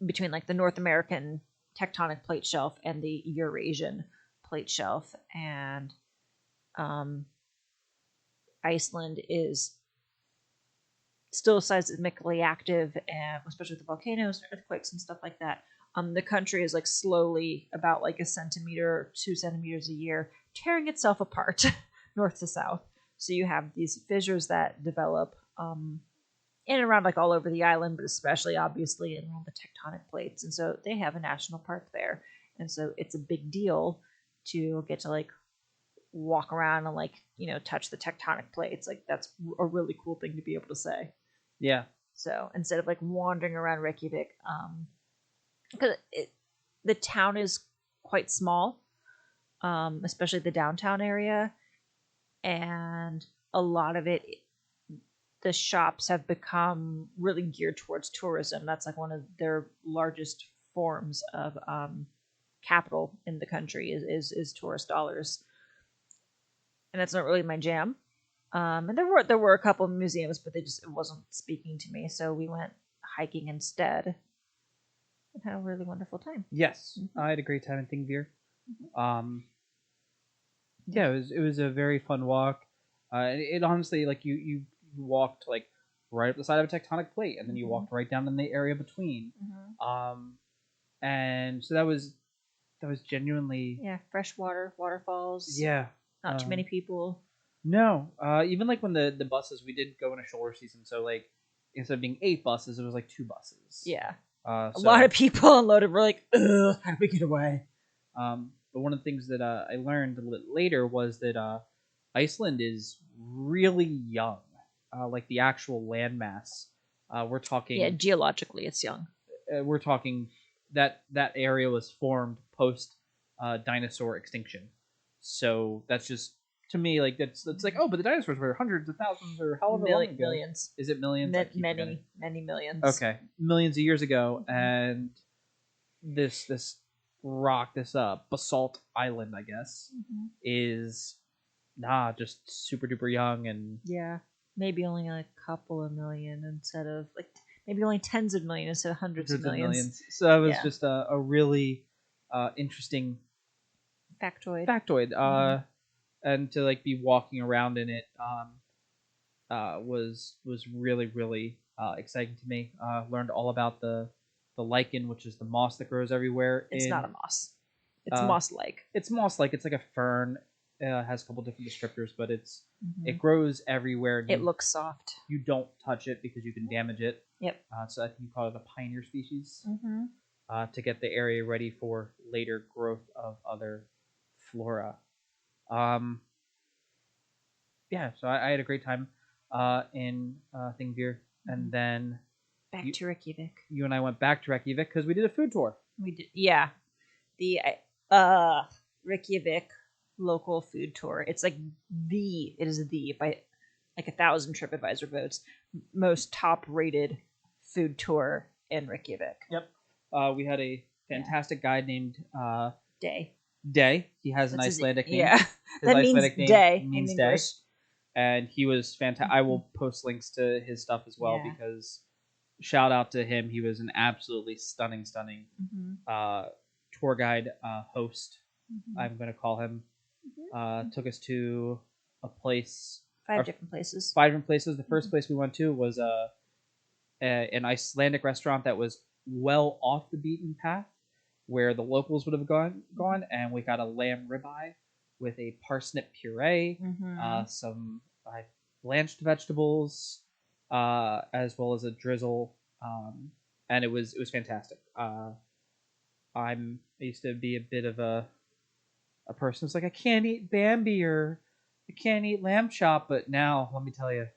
between like the North American tectonic plate shelf and the Eurasian plate shelf. And Iceland is still seismically active, and especially with the volcanoes and earthquakes and stuff like that. The country is like slowly, about like 1 centimeter, 2 centimeters a year, tearing itself apart north to south. So you have these fissures that develop in and around like all over the island, but especially obviously around the tectonic plates. And so they have a national park there. And so it's a big deal to get to like walk around and like, touch the tectonic plates. Like that's a really cool thing to be able to say.
Yeah.
So instead of like wandering around Reykjavik, because the town is quite small, especially the downtown area, and a lot of it, the shops have become really geared towards tourism. That's like one of their largest forms of capital in the country is tourist dollars, and that's not really my jam. And there were a couple of museums, but it wasn't speaking to me, so we went hiking instead. And had a really wonderful time.
Yes, I had a great time in Thingvellir. Yeah, it was a very fun walk. It honestly, like you walked like right up the side of a tectonic plate, and then you walked right down in the area between. And so that was genuinely
fresh water, waterfalls.
Yeah,
not too many people.
No, even like when the buses, we did go in a shoulder season, so like instead of being 8 buses, it was like 2 buses.
Yeah.
A
lot of people unloaded were like, ugh, how do we get away?
But one of the things that I learned a little later was that Iceland is really young. Like the actual landmass. We're talking...
Yeah, geologically it's young.
We're talking that area was formed post dinosaur extinction. So that's just... To me, like that's like, oh, but the dinosaurs were hundreds of thousands or however long ago.
Millions.
Is it millions?
Many millions.
Okay, millions of years ago, and this rock, this basalt island, I guess, is just super duper young, and
maybe only a couple of million instead of like maybe only tens of millions instead of hundreds of millions.
So it was just a really interesting factoid. And to like be walking around in it was really really exciting to me. Learned all about the lichen, which is the moss that grows everywhere.
It's not a moss. It's moss-like.
It's moss-like. It's like a fern. Has a couple different descriptors, but it grows everywhere.
It looks soft.
You don't touch it because you can damage it.
Yep.
So I think you call it a pioneer species. To get the area ready for later growth of other flora. So I had a great time in Thingvir, and then
back to Reykjavik.
You and I went back to Reykjavik because we did a food tour.
We did, the Reykjavik local food tour. It's like it is by like 1,000 TripAdvisor votes most top rated food tour in Reykjavik.
Yep. We had a fantastic guide named
Day.
He has an Icelandic name.
Yeah,
that
Icelandic means day.
Means day. And he was fantastic. I will post links to his stuff as well because shout out to him. He was an absolutely stunning tour guide, host. I'm going to call him. Took us to a place.
5 different places.
5 different places. The first place we went to was an Icelandic restaurant that was well off the beaten path, where the locals would have gone, and we got a lamb ribeye with a parsnip puree, some blanched vegetables, as well as a drizzle, and it was fantastic. I used to be a bit of a person who's like, I can't eat Bambi or I can't eat lamb chop, but now let me tell you,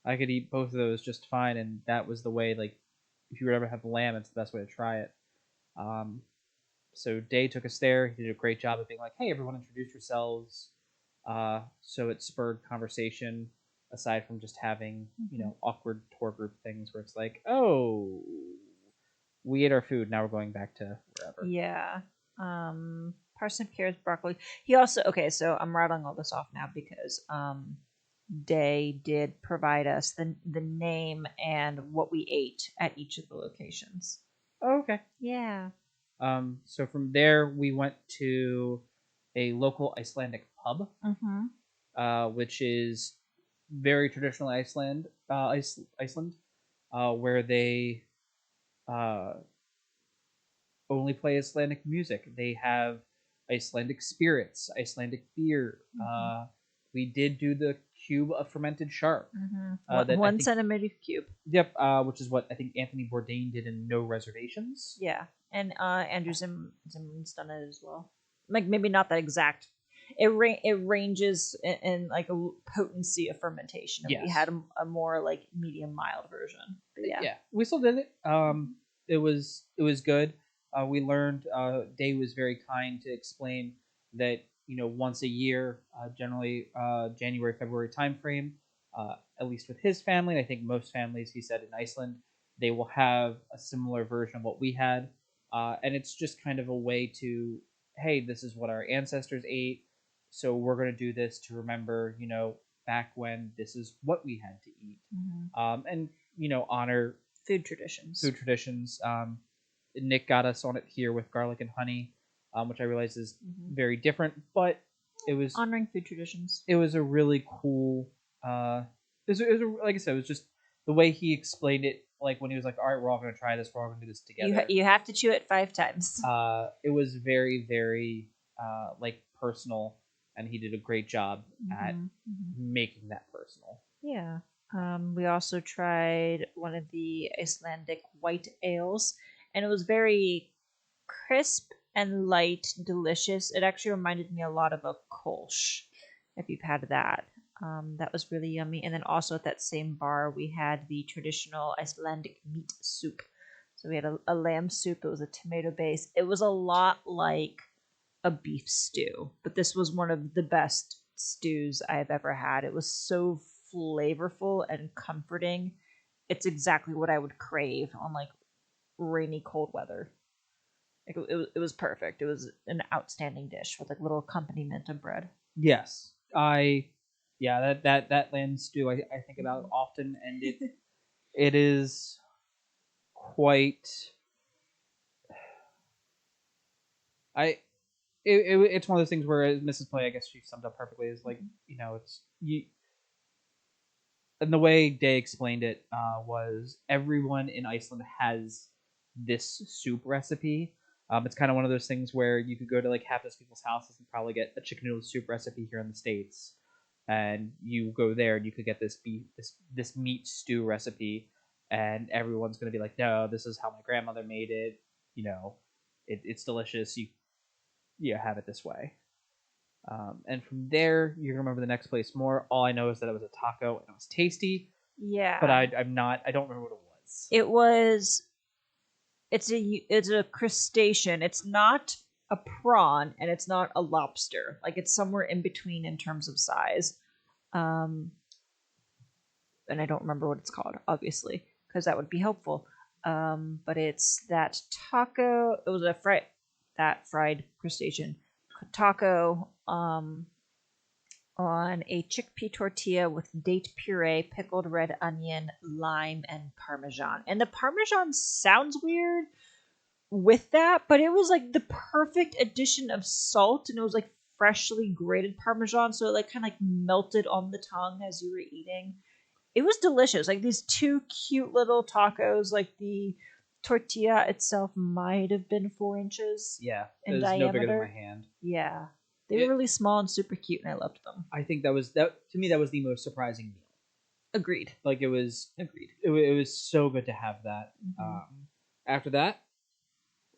I could eat both of those just fine, and that was the way. Like, if you would ever have lamb, it's the best way to try it. So Day took us there. He did a great job of being like, hey, everyone, introduce yourselves. So it spurred conversation aside from just having, awkward tour group things where it's like, oh, we ate our food. Now we're going back to wherever.
Yeah. Parsnip, carrots, broccoli. He also, so I'm rattling all this off now because Day did provide us the name and what we ate at each of the locations.
Oh, okay.
Yeah.
So from there, we went to a local Icelandic pub, which is very traditional Iceland, where they only play Icelandic music. They have Icelandic spirits, Icelandic beer. We did do the cube of fermented shark.
1 centimeter cube.
Yep, which is what I think Anthony Bourdain did in No Reservations.
Yeah, and Andrew Zimmerman's done it as well. Like, maybe not that exact. It ranges in like a potency of fermentation. And we had a more like medium mild version. But yeah,
we still did it. It was good. We learned. Day was very kind to explain that once a year, generally January, February timeframe, at least with his family, and I think most families, he said, in Iceland, they will have a similar version of what we had. And it's just kind of a way to, hey, this is what our ancestors ate, so we're going to do this to remember, back when this is what we had to eat. And, honor
food traditions.
Nick got us on it here with garlic and honey. Which I realize is very different, but it was
honoring food traditions.
It was a really cool. Like I said, it was just the way he explained it. Like when he was like, "All right, we're all going to try this. We're all going to do this together."
You have to chew it 5 times.
It was very, very like personal and he did a great job at making that personal.
Yeah. We also tried one of the Icelandic white ales, and it was very crisp and light, delicious. It actually reminded me a lot of a kolsch, if you've had that. That was really yummy. And then also at that same bar, we had the traditional Icelandic meat soup. So we had a lamb soup. It was a tomato base. It was a lot like a beef stew, but this was one of the best stews I've ever had. It was so flavorful and comforting. It's exactly what I would crave on like rainy, cold weather. Like, it was perfect. It was an outstanding dish with like little accompaniment of bread.
Yes, that lamb stew I think about often, and it is quite. It's one of those things where Mrs. Play, I guess she summed up perfectly, is like, it's you. And the way Day explained it was everyone in Iceland has this soup recipe. It's kind of one of those things where you could go to like half those people's houses and probably get a chicken noodle soup recipe here in the States, and you go there and you could get this meat stew recipe, and everyone's gonna be like, no, this is how my grandmother made it. It's delicious. You have it this way. And from there, you remember the next place more. All I know is that it was a taco and it was tasty.
Yeah,
but I don't remember what it was.
It was. It's a crustacean. It's not a prawn and it's not a lobster. Like, it's somewhere in between in terms of size. And I don't remember what it's called, obviously, because that would be helpful. But it's that taco. It was that fried crustacean taco on a chickpea tortilla with date puree, pickled red onion, lime, and parmesan. And the parmesan sounds weird with that, but it was like the perfect addition of salt, and it was like freshly grated parmesan, so it like kind of like melted on the tongue as you were eating. It was delicious. Like these two cute little tacos, like the tortilla itself might have been 4 inches in diameter.
No bigger than my hand.
Yeah. They were really small and super cute, and I loved them.
I think that to me, that was the most surprising meal.
Agreed.
Like, it was agreed. It was so good to have that. After that,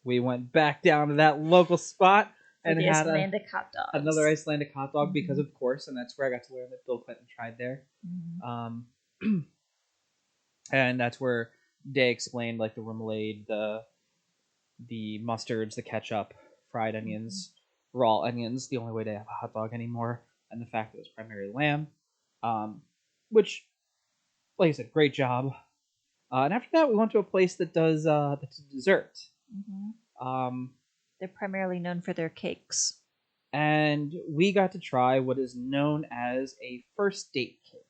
we went back down to that local spot and had
Icelandic hot dog.
Another Icelandic hot dog, because of course, and that's where I got to learn that Bill Clinton tried there. And that's where Day explained like the remoulade, the mustards, the ketchup, fried onions, raw onions, the only way to have a hot dog anymore, and the fact that it was primarily lamb, which, like I said, great job. And after that, we went to a place that does dessert.
They're primarily known for their cakes.
And we got to try what is known as a first date cake.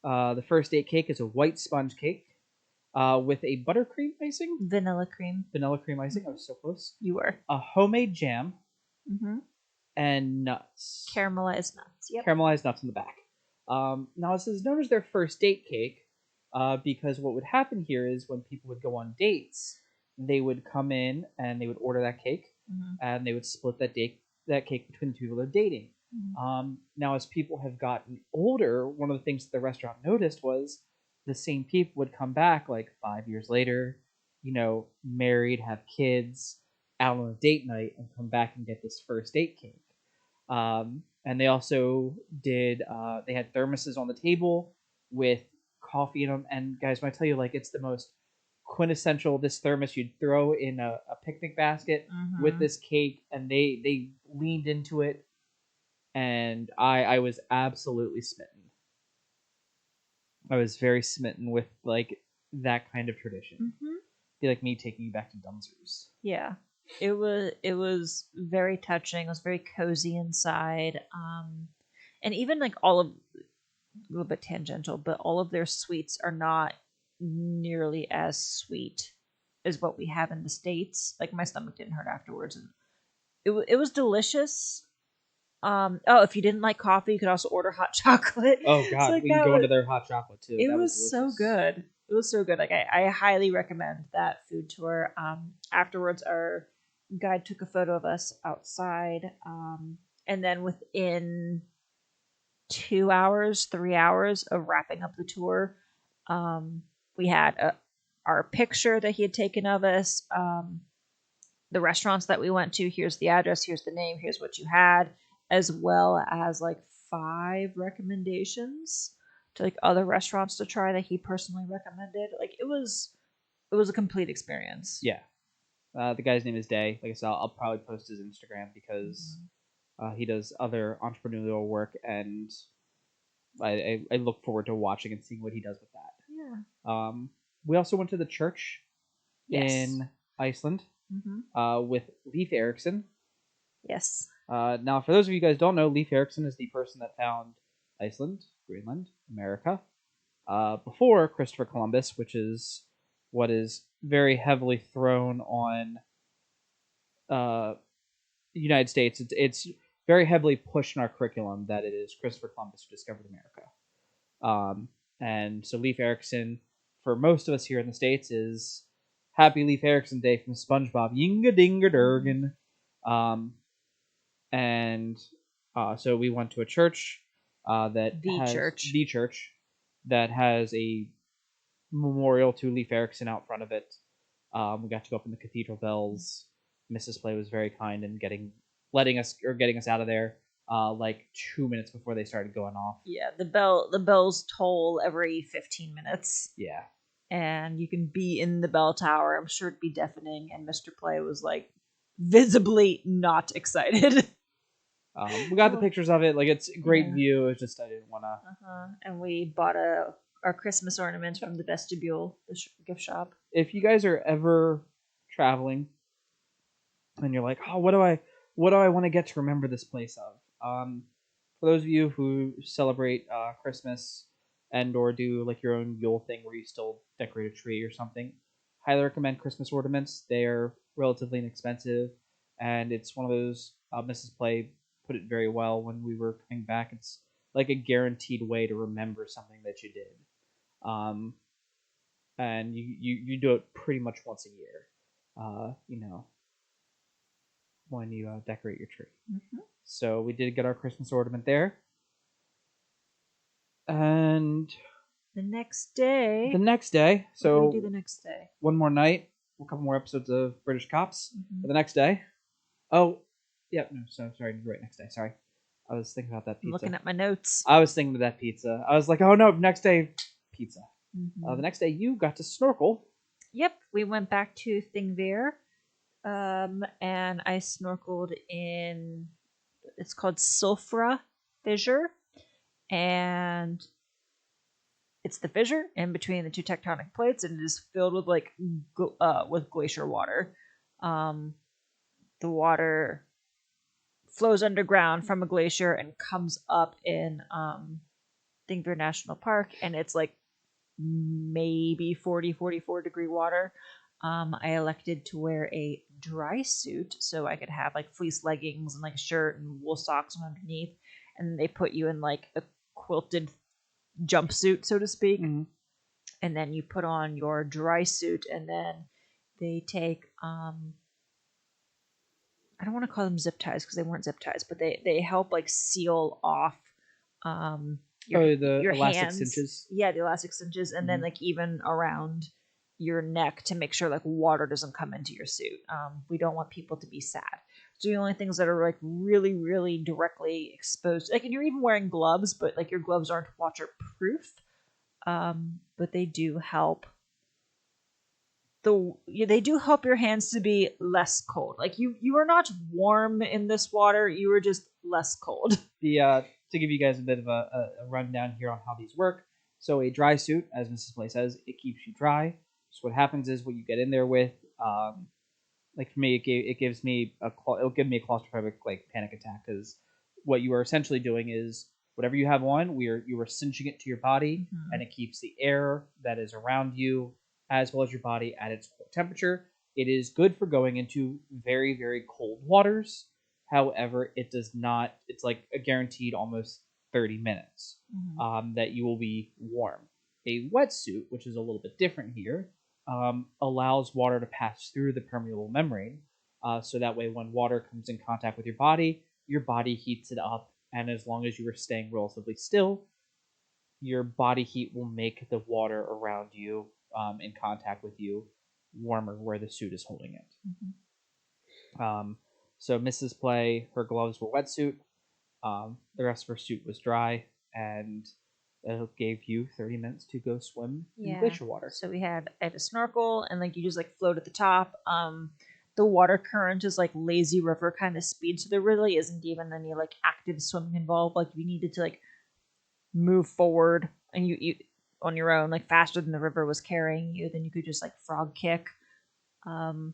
The first date cake is a white sponge cake with a buttercream icing.
Vanilla cream.
Vanilla cream icing. I was so close.
You were.
A homemade jam. And nuts.
Caramelized nuts. Yep.
Caramelized nuts in the back. Now, this is known as their first date cake because what would happen here is when people would go on dates, they would come in and they would order that cake, and they would split that cake between the two people they're dating. Now, as people have gotten older, one of the things that the restaurant noticed was the same people would come back like 5 years later, married, have kids, out on a date night, and come back and get this first date cake. And they also did, they had thermoses on the table with coffee in them. And guys, when I tell you, like, it's the most quintessential, this thermos you'd throw in a picnic basket with this cake, and they leaned into it. And I was absolutely smitten. I was very smitten with, like, that kind of tradition. Be like me taking you back to Dumsers.
Yeah. It was very touching. It was very cozy inside. And even like a little bit tangential, but all of their sweets are not nearly as sweet as what we have in the States. Like, my stomach didn't hurt afterwards, and it was delicious. If you didn't like coffee, you could also order hot chocolate.
Oh god, we can go into their hot chocolate too.
It was so good. It was so good. Like, I highly recommend that food tour. Afterwards, our guide took a photo of us outside, And then within 2 hours, 3 hours of wrapping up the tour, we had our picture that he had taken of us, the restaurants that we went to. Here's the address, here's the name, here's what you had, as well as like 5 recommendations to like other restaurants to try that he personally recommended. Like it was a complete experience.
Yeah. The guy's name is Day. Like I said, I'll probably post his Instagram because he does other entrepreneurial work, and I look forward to watching and seeing what he does with that.
Yeah.
We also went to the church in Iceland with Leif Erikson.
Yes.
Now, for those of you guys who don't know, Leif Erikson is the person that found Iceland, Greenland, America, before Christopher Columbus, which is what is very heavily thrown on the United States. It's very heavily pushed in our curriculum that it is Christopher Columbus who discovered America. And so Leif Erikson, for most of us here in the States, is Happy Leif Erikson Day from SpongeBob. Yinga dinga durgan. So we went to a church the church that has a memorial to Leif Erikson out front of it. We got to go up in the cathedral bells. Mrs. Play was very kind in getting us out of there like 2 minutes before they started going off.
Yeah, the bells toll every 15 minutes.
Yeah.
And you can be in the bell tower. I'm sure it'd be deafening, and Mr. Play was like visibly not excited.
We got the pictures of it. Like, it's a great view. It's just I didn't want to.
And we bought our Christmas ornaments from the vestibule, the gift shop.
If you guys are ever traveling and you're like, oh, what do I want to get to remember this place of? For those of you who celebrate Christmas and or do like your own Yule thing where you still decorate a tree or something, highly recommend Christmas ornaments. They are relatively inexpensive, and it's one of those. Mrs. Play put it very well when we were coming back. It's like a guaranteed way to remember something that you did. And you do it pretty much once a year, when you decorate your tree. So we did get our Christmas ornament there. And
the next day.
So
what do we do the next day?
One more night, a couple more episodes of British Cops. But the next day. Oh, yeah, no, so sorry, right next day. Sorry, I was thinking about that pizza.
I'm looking at my notes.
I was thinking of that pizza. I was like, oh no, next day, pizza. The next day, you got to snorkel.
Yep, we went back to Thingvair, and I snorkeled in. It's called Sulfura Fissure, and it's the fissure in between the two tectonic plates, and it is filled with with glacier water. The water flows underground from a glacier and comes up in Thingvair National Park, and it's like maybe 44 degree water. I elected to wear a dry suit so I could have like fleece leggings and like a shirt and wool socks underneath, and they put you in like a quilted jumpsuit, so to speak, and then you put on your dry suit, and then they take I don't want to call them zip ties because they weren't zip ties, but they help like seal off your
elastic
hands.
cinches.
Yeah, the elastic cinches, and then like even around your neck to make sure like water doesn't come into your suit. We don't want people to be sad. So the only things that are like really, really directly exposed, like you're even wearing gloves, but like your gloves aren't waterproof. But they do help. They do help your hands to be less cold. Like you are not warm in this water. You are just less cold.
To give you guys a bit of a rundown here on how these work. So a dry suit, as Mrs. Play says, it keeps you dry. So what happens is what you get in there with, like for me, it'll give me a claustrophobic like panic attack, because what you are essentially doing is whatever you have on, you are cinching it to your body, and it keeps the air that is around you as well as your body at its core temperature. It is good for going into very, very cold waters. However, it does not. It's like a guaranteed almost 30 minutes that you will be warm. A wetsuit, which is a little bit different here, allows water to pass through the permeable membrane, so that way when water comes in contact with your body, your body heats it up, and as long as you are staying relatively still, your body heat will make the water around you in contact with you warmer where the suit is holding it. So Mrs. Play, her gloves were wetsuit. The rest of her suit was dry, and it gave you 30 minutes to go swim in glacier water.
So I had a snorkel, and like you just like float at the top. The water current is like lazy river kind of speed, so there really isn't even any like active swimming involved. Like you needed to like move forward, and you on your own, like faster than the river was carrying you. Then you could just like frog kick, because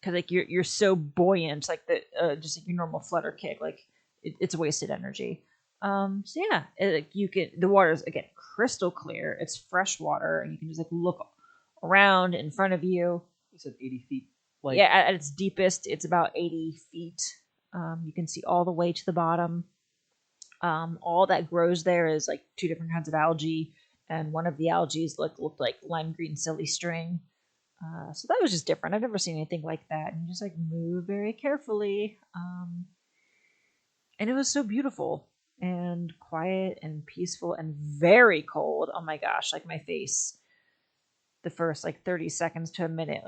like you're so buoyant, like the just like your normal flutter kick, like it's wasted energy. So yeah, you can. The water is again crystal clear. It's fresh water, and you can just like look around in front of you.
You said 80 feet.
Yeah, at its deepest, it's about 80 feet. You can see all the way to the bottom. All that grows there is like 2 different kinds of algae, and one of the algae looked like lime green silly string. So that was just different. I've never seen anything like that. And you just like move very carefully. And it was so beautiful and quiet and peaceful and very cold. Oh my gosh, like my face. The first like 30 seconds to a minute,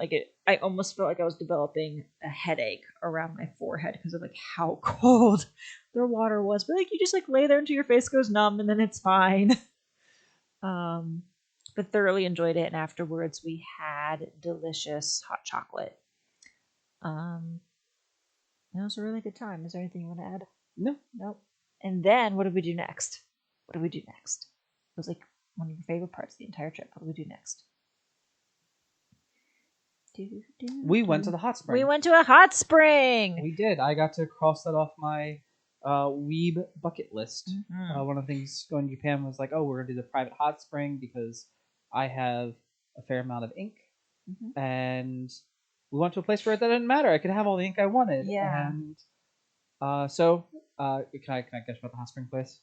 I almost felt like I was developing a headache around my forehead because of like how cold the water was. But like you just like lay there until your face goes numb, and then it's fine. But thoroughly enjoyed it, and afterwards we had delicious hot chocolate. It was a really good time. Is there anything you want to add?
No.
Nope. And then what did we do next? It was like one of your favorite parts of the entire trip. What did we do next?
We went to the hot spring.
We went to a hot spring.
We did. I got to cross that off my weeb bucket list. One of the things going to Japan was like, oh, we're going to do the private hot spring because I have a fair amount of ink. And we went to a place where that didn't matter. I could have all the ink I wanted.
Yeah.
And so can I guess about the hot spring place?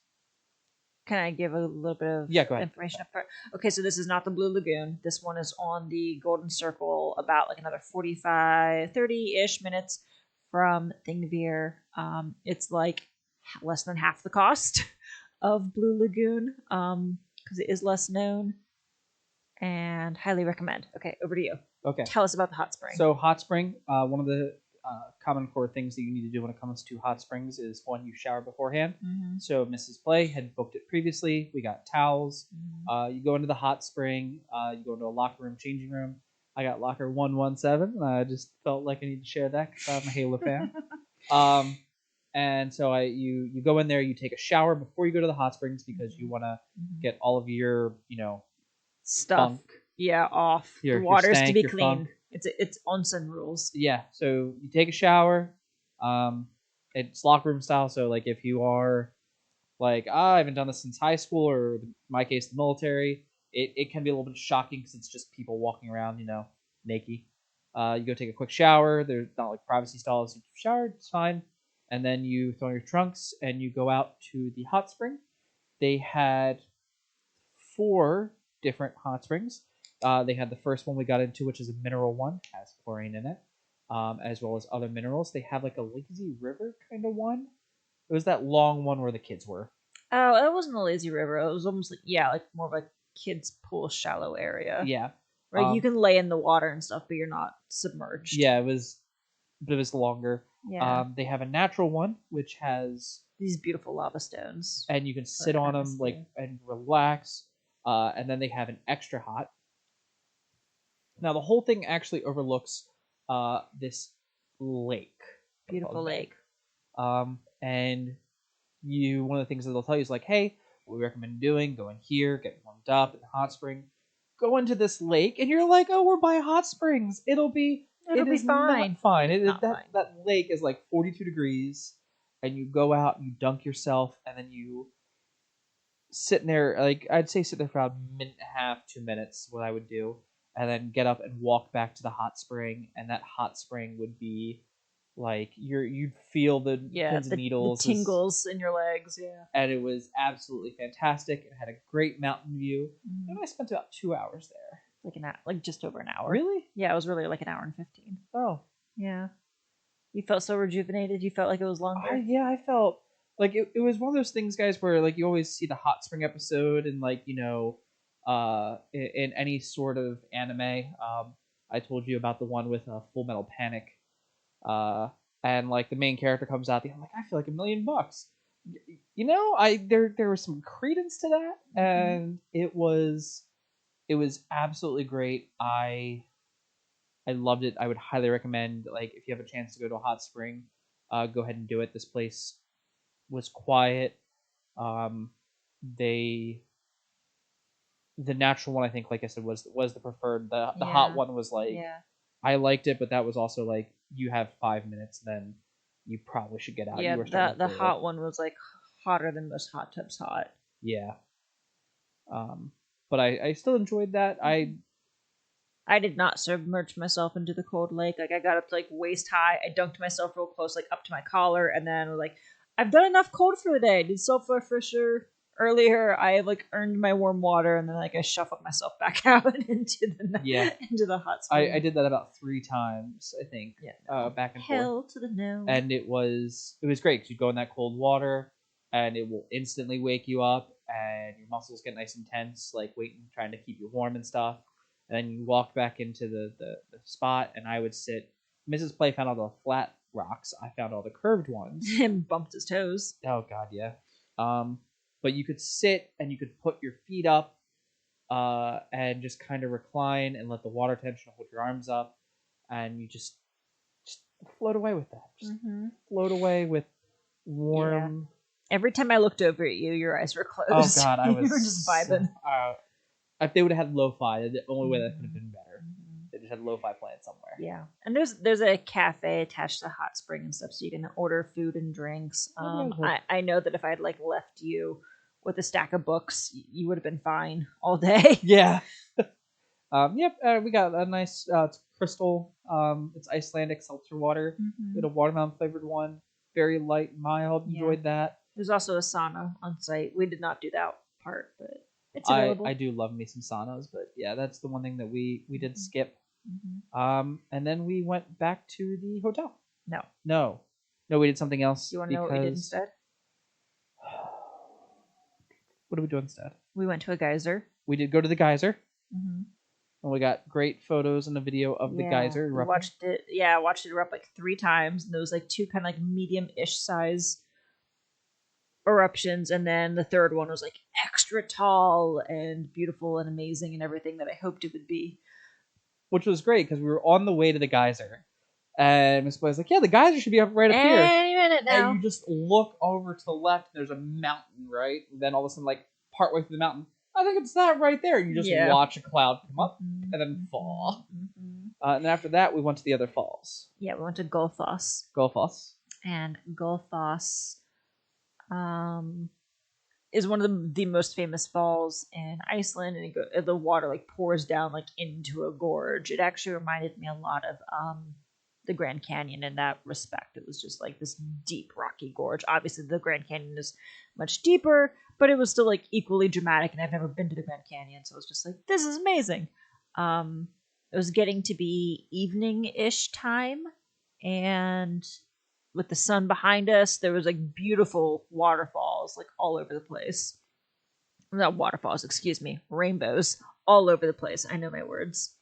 Can I give a little bit of
go ahead.
information up front? Okay, so this is not the Blue Lagoon. This one is on the Golden Circle, about like another 45, 30-ish minutes from Thingvellir. It's like less than half the cost of Blue Lagoon because it is less known, and highly recommend. Okay, over to you.
Okay.
Tell us about the hot spring.
So hot spring, one of the common core things that you need to do when it comes to hot springs is one, you shower beforehand. So Mrs. Play had booked it previously. We got towels. You go into the hot spring. You go into a locker room, changing room. I got locker 117. I just felt like I need to share that because I'm a Halo fan. And so you go in there. You take a shower before you go to the hot springs because you want to get all of your
stuff.
Funk.
Yeah, off. The water's to be clean. It's onsen rules.
Yeah, so you take a shower. It's locker room style, so like if you are like, I haven't done this since high school, or in my case, the military, it can be a little bit shocking because it's just people walking around, naked. You go take a quick shower. There's not like privacy stalls. You shower, it's fine. And then you throw in your trunks and you go out to the hot spring. They had 4 different hot springs. They had the first one we got into, which is a mineral one, has chlorine in it, as well as other minerals. They have like a lazy river kind of one. It was that long one where the kids were.
Oh, it wasn't a lazy river. It was almost like more of a kids pool shallow area.
Yeah.
Right, you can lay in the water and stuff, but you're not submerged.
Yeah, it was longer.
Yeah.
They have a natural one, which has
these beautiful lava stones.
And you can sit on them and relax. And then they have an extra hot. Now, the whole thing actually overlooks this lake.
Beautiful lake.
And one of the things that they'll tell you is like, hey, what we recommend doing, going here, getting warmed up in the hot spring, go into this lake, and you're like, oh, we're by hot springs. It'll be fine. Not fine. That lake is like 42 degrees, and you go out and you dunk yourself, and then you sit in there, like, I'd say sit there for about a minute and a half, 2 minutes, what I would do. And then get up and walk back to the hot spring, and that hot spring would be like you'd feel the pins and needles,
the tingles in your legs,
and it was absolutely fantastic. It had a great mountain view, and I spent about 2 hours there,
like just over an hour.
Really?
Yeah, it was really like an hour and 15.
Oh,
yeah. You felt so rejuvenated. You felt like it was longer.
I felt like it was one of those things, guys, where like you always see the hot spring episode and like in any sort of anime. I told you about the one with Full Metal Panic, and like the main character comes out. I'm like, I feel like $1,000,000. There was some credence to that, and it was absolutely great. I loved it. I would highly recommend, like, if you have a chance to go to a hot spring, go ahead and do it. This place was quiet. The natural one, I think, like I said, was the preferred. The hot one was like, I liked it, but that was also like, you have 5 minutes, then you probably should get out.
Yeah, the hot one was like hotter than most hot tubs hot.
Yeah. But I still enjoyed that.
I did not submerge myself into the cold lake. Like, I got up to like waist high. I dunked myself real close, like up to my collar, and then was like, I've done enough cold for the day. I did Sulfura Fissure earlier. I like earned my warm water, and then like I shuffled myself back out into the hot spring.
I did that about 3 times, I think. Yeah. Back and forth.
Hell to the no.
And it was great because you go in that cold water, and it will instantly wake you up, and your muscles get nice and tense, like trying to keep you warm and stuff. And then you walk back into the spot, and I would sit. Mrs. Play found all the flat rocks. I found all the curved ones.
And bumped his toes.
Oh, God, yeah. But you could sit, and you could put your feet up and just kind of recline and let the water tension hold your arms up. And you just float away with that. Just float away with warm...
Yeah. Every time I looked over at you, your eyes were closed.
Oh, God,
you were just vibing.
If they would have had lo-fi, the only way that could have been better. They just had lo-fi playing somewhere.
Yeah, and there's a cafe attached to the hot spring and stuff, so you can order food and drinks. I know that if I'd like left you with a stack of books, you would have been fine all day.
Yeah. We got a nice it's crystal. It's Icelandic seltzer water. We had a watermelon flavored one, very light, mild. Enjoyed that.
There's also a sauna on site. We did not do that part, but it's available.
I do love me some saunas, but yeah, that's the one thing that we did skip. And then we went back to the hotel. No, we did something else.
You want to know what we did instead?
What did we do instead?
We went to a geyser.
We did go to the geyser. And we got great photos and a video of the geyser erupting.
Watched it erupt like 3 times. And there was like 2 kind of like medium-ish size eruptions, and then the third one was like extra tall and beautiful and amazing and everything that I hoped it would be.
Which was great because we were on the way to the geyser, and Miss Blair's like, "Yeah, the geyser should be right up here."
Any minute now.
And you just look over to the left, and there's a mountain, right? And then all of a sudden, like partway through the mountain, I think it's that right there. And you just watch a cloud come up and then fall. And then after that, we went to the other falls. Yeah, we
went to Gullfoss. And Gullfoss is one of the most famous falls in Iceland, and the water like pours down like into a gorge. It actually reminded me a lot of the Grand Canyon in that respect. It was just like this deep rocky gorge. Obviously the Grand Canyon is much deeper, but it was still like equally dramatic, and I've never been to the Grand Canyon, so it was just like, this is amazing. It was getting to be evening-ish time, and with the sun behind us, there was like beautiful waterfalls like all over the place. Not waterfalls, excuse me, rainbows all over the place. I know my words.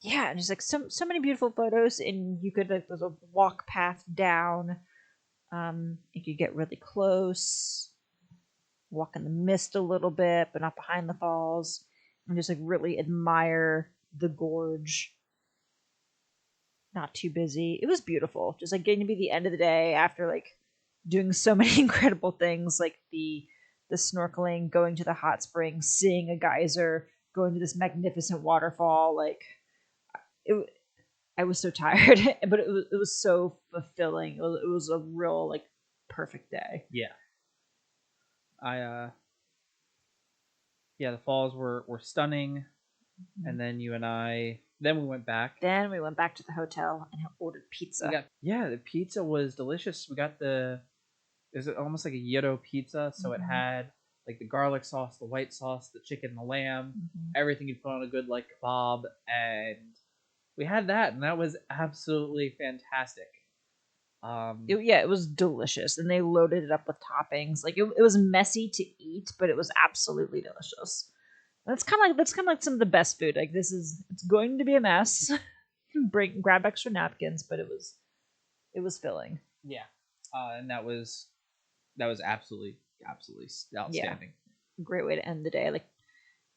Yeah, and just like so many beautiful photos, and you could there's a walk path down. You could get really close, walk in the mist a little bit, but not behind the falls, and just like really admire the gorge. Not too busy. It was beautiful. Just like getting to be the end of the day after like doing so many incredible things, like the snorkeling, going to the hot spring, seeing a geyser, going to this magnificent waterfall. Like I was so tired, but it was so fulfilling. It was a real like perfect day.
Yeah. The falls were stunning, and then you and I. Then we went back.
Then we went back to the hotel and ordered pizza.
The pizza was delicious. We got is it almost like a gyro pizza? So it had like the garlic sauce, the white sauce, the chicken, the lamb, everything you'd put on a good like kebab, and we had that, and that was absolutely fantastic.
It was delicious, and they loaded it up with toppings. Like it was messy to eat, but it was absolutely delicious. That's kind of like some of the best food. Like it's going to be a mess. Grab extra napkins, but it was filling.
Yeah, and that was absolutely outstanding.
Yeah. Great way to end the day. Like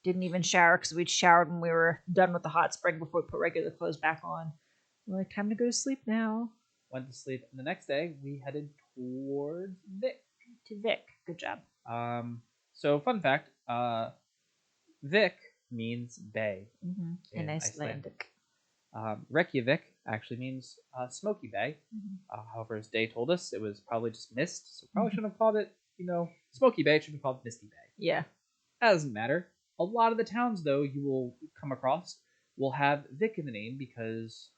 didn't even shower because we'd showered when we were done with the hot spring before we put regular clothes back on. We're like, time to go to sleep now.
Went to sleep, and the next day we headed towards Vik.
Good job.
So fun fact, Vik means bay
in Icelandic.
Reykjavik actually means smoky bay. However, as Day told us, it was probably just mist, so probably shouldn't have called it, smoky bay. It should be called misty bay.
Yeah.
That doesn't matter. A lot of the towns, though, you will come across will have Vik in the name because,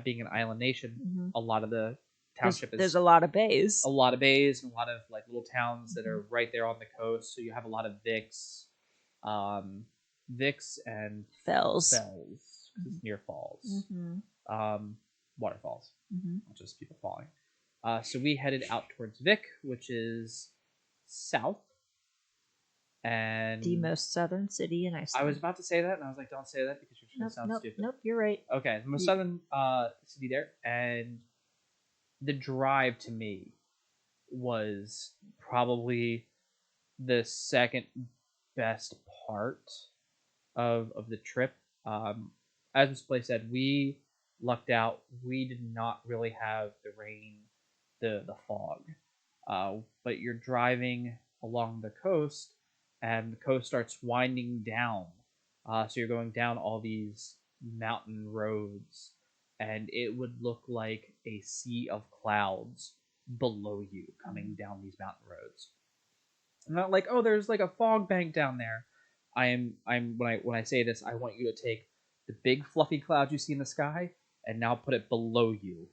being an island nation, a lot of the township
there's a lot of bays.
A lot of bays and a lot of like little towns that are right there on the coast. So you have a lot of Viks, and
fells.
Because it's near falls. Waterfalls. Not just people falling. So we headed out towards Vik, which is south. And
the most southern city in Iceland.
I was about to say that, and I was like, don't say that because you're going to sound stupid.
Nope, you're right.
Okay, the most southern city there. And the drive to me was probably the second best part of the trip. As Ms. Play said, we lucked out. We did not really have the rain, the fog. But you're driving along the coast, and the coast starts winding down. So you're going down all these mountain roads, and it would look like a sea of clouds below you coming down these mountain roads. I'm not like, oh, there's like a fog bank down there. I'm when I say this, I want you to take the big fluffy cloud you see in the sky and now put it below you.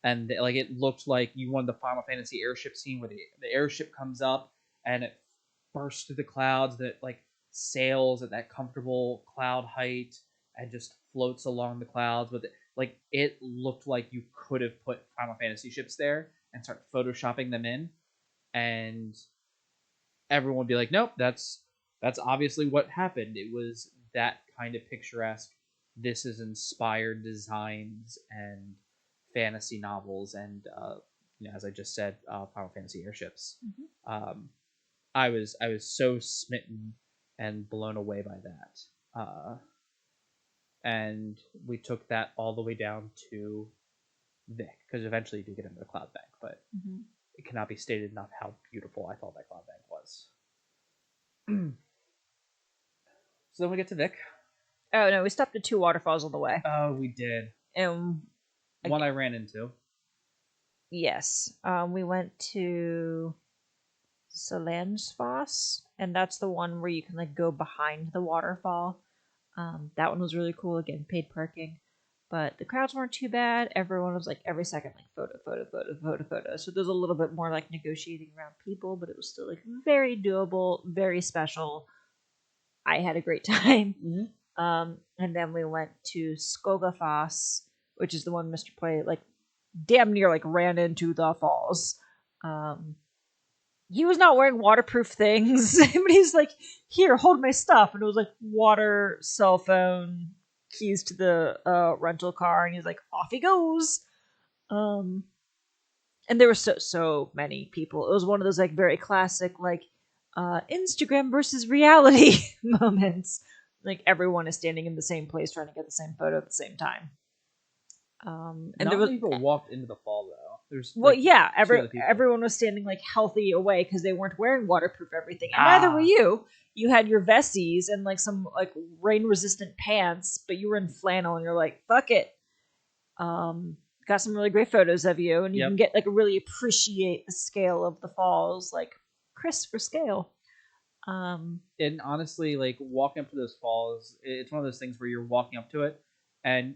And like it looked like you wanted the Final Fantasy airship scene where the airship comes up and it bursts through the clouds, that like sails at that comfortable cloud height and just floats along the clouds with it. Like it looked like you could have put Final Fantasy ships there and start photoshopping them in, and everyone would be like, nope, that's obviously what happened. It was that kind of picturesque. This is inspired designs and fantasy novels, and as I just said, Final Fantasy airships. I was so smitten and blown away by that. And we took that all the way down to Vik, because eventually you do get into the cloud bank, but it cannot be stated enough how beautiful I thought that cloud bank was. So then we get to Vik.
Oh no, we stopped at 2 waterfalls on the way.
Oh, we did.
And
one I ran into.
Yes. We went to Slenski, and that's the one where you can like go behind the waterfall. That one was really cool. Again, paid parking, but the crowds weren't too bad. Everyone was like every second like photo. So there's a little bit more like negotiating around people, but it was still like very doable, very special. I had a great time. And then we went to Skólavörðustígur, which is the one Mr. Play like damn near like ran into the falls. He was not wearing waterproof things, but he's like, here, hold my stuff. And it was like water, cell phone, keys to the rental car. And he's like, off he goes. And there were so many people. It was one of those like very classic, like Instagram versus reality moments. Like everyone is standing in the same place trying to get the same photo at the same time. And
not
there was
people walked into the fall though. There's
everyone was standing like healthy away because they weren't wearing waterproof everything, and neither were you. You had your vesties and like some like rain resistant pants, but you were in flannel, and you're like, fuck it. Got some really great photos of you, and you can get like really appreciate the scale of the falls, like crisp for scale.
And honestly, like walking up to those falls, it's one of those things where you're walking up to it and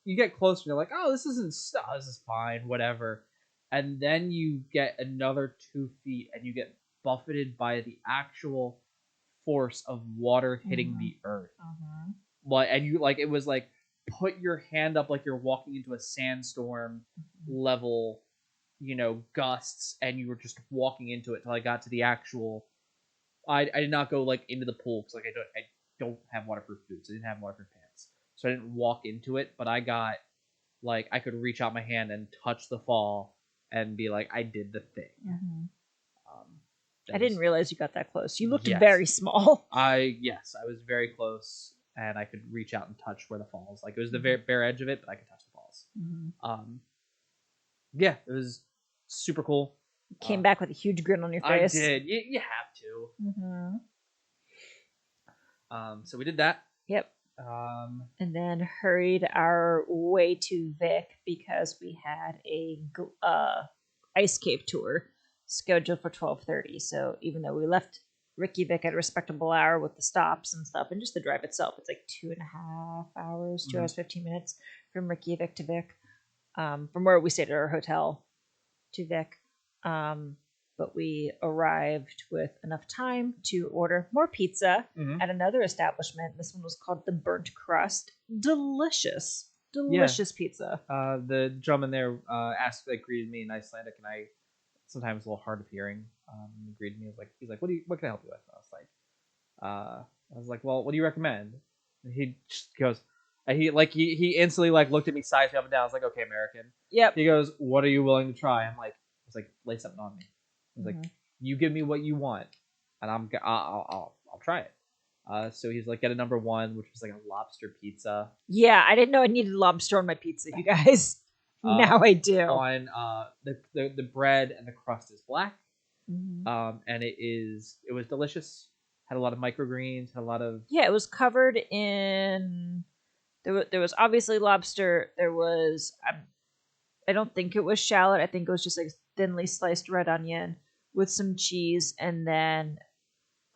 you get closer and you're like, oh, this is fine, whatever. And then you get another 2 feet and you get buffeted by the actual force of water hitting the earth. And you like, it was like put your hand up like you're walking into a sandstorm level, gusts, and you were just walking into it till I got to the actual. I did not go like into the pool because I don't have waterproof boots. I didn't have waterproof pants, so I didn't walk into it. But I got like I could reach out my hand and touch the fall and be like, I did the thing.
Mm-hmm.
I
didn't realize you got that close. You looked
Yes.
very small.
I was very close, and I could reach out and touch where the falls. Like it was the very bare edge of it, but I could touch the falls.
Mm-hmm.
Yeah, it was super cool.
Came back with a huge grin on your face.
I did. You have to.
Mm-hmm.
So we did that.
Yep. And then hurried our way to Vic because we had a ice cave tour scheduled for 12:30. So even though we left Reykjavik at a respectable hour with the stops and stuff, and just the drive itself, it's like 2.5 hours, 2 hours 15 minutes from Reykjavik to Vic, from where we stayed at our hotel to Vic. But we arrived with enough time to order more pizza at another establishment. This one was called the Burnt Crust. Delicious pizza.
The gentleman there greeted me in Icelandic, and I sometimes a little hard of hearing. He greeted me. He's like, what can I help you with? I was like, well, what do you recommend? And he just goes, and he instantly looked at me, sized me up and down. I was like, okay, American.
Yep.
He goes, what are you willing to try? I was like, lay something on me. He's like, you give me what you want, and I'll try it. So he's like, get a number 1, which was like a lobster pizza.
Yeah, I didn't know I needed lobster on my pizza, you guys. Now I do.
On the bread and the crust is black, and it was delicious. Had a lot of microgreens. Had a lot of
it was covered in. There was obviously lobster. There was I don't think it was shallot. I think it was just like thinly sliced red onion with some cheese, and then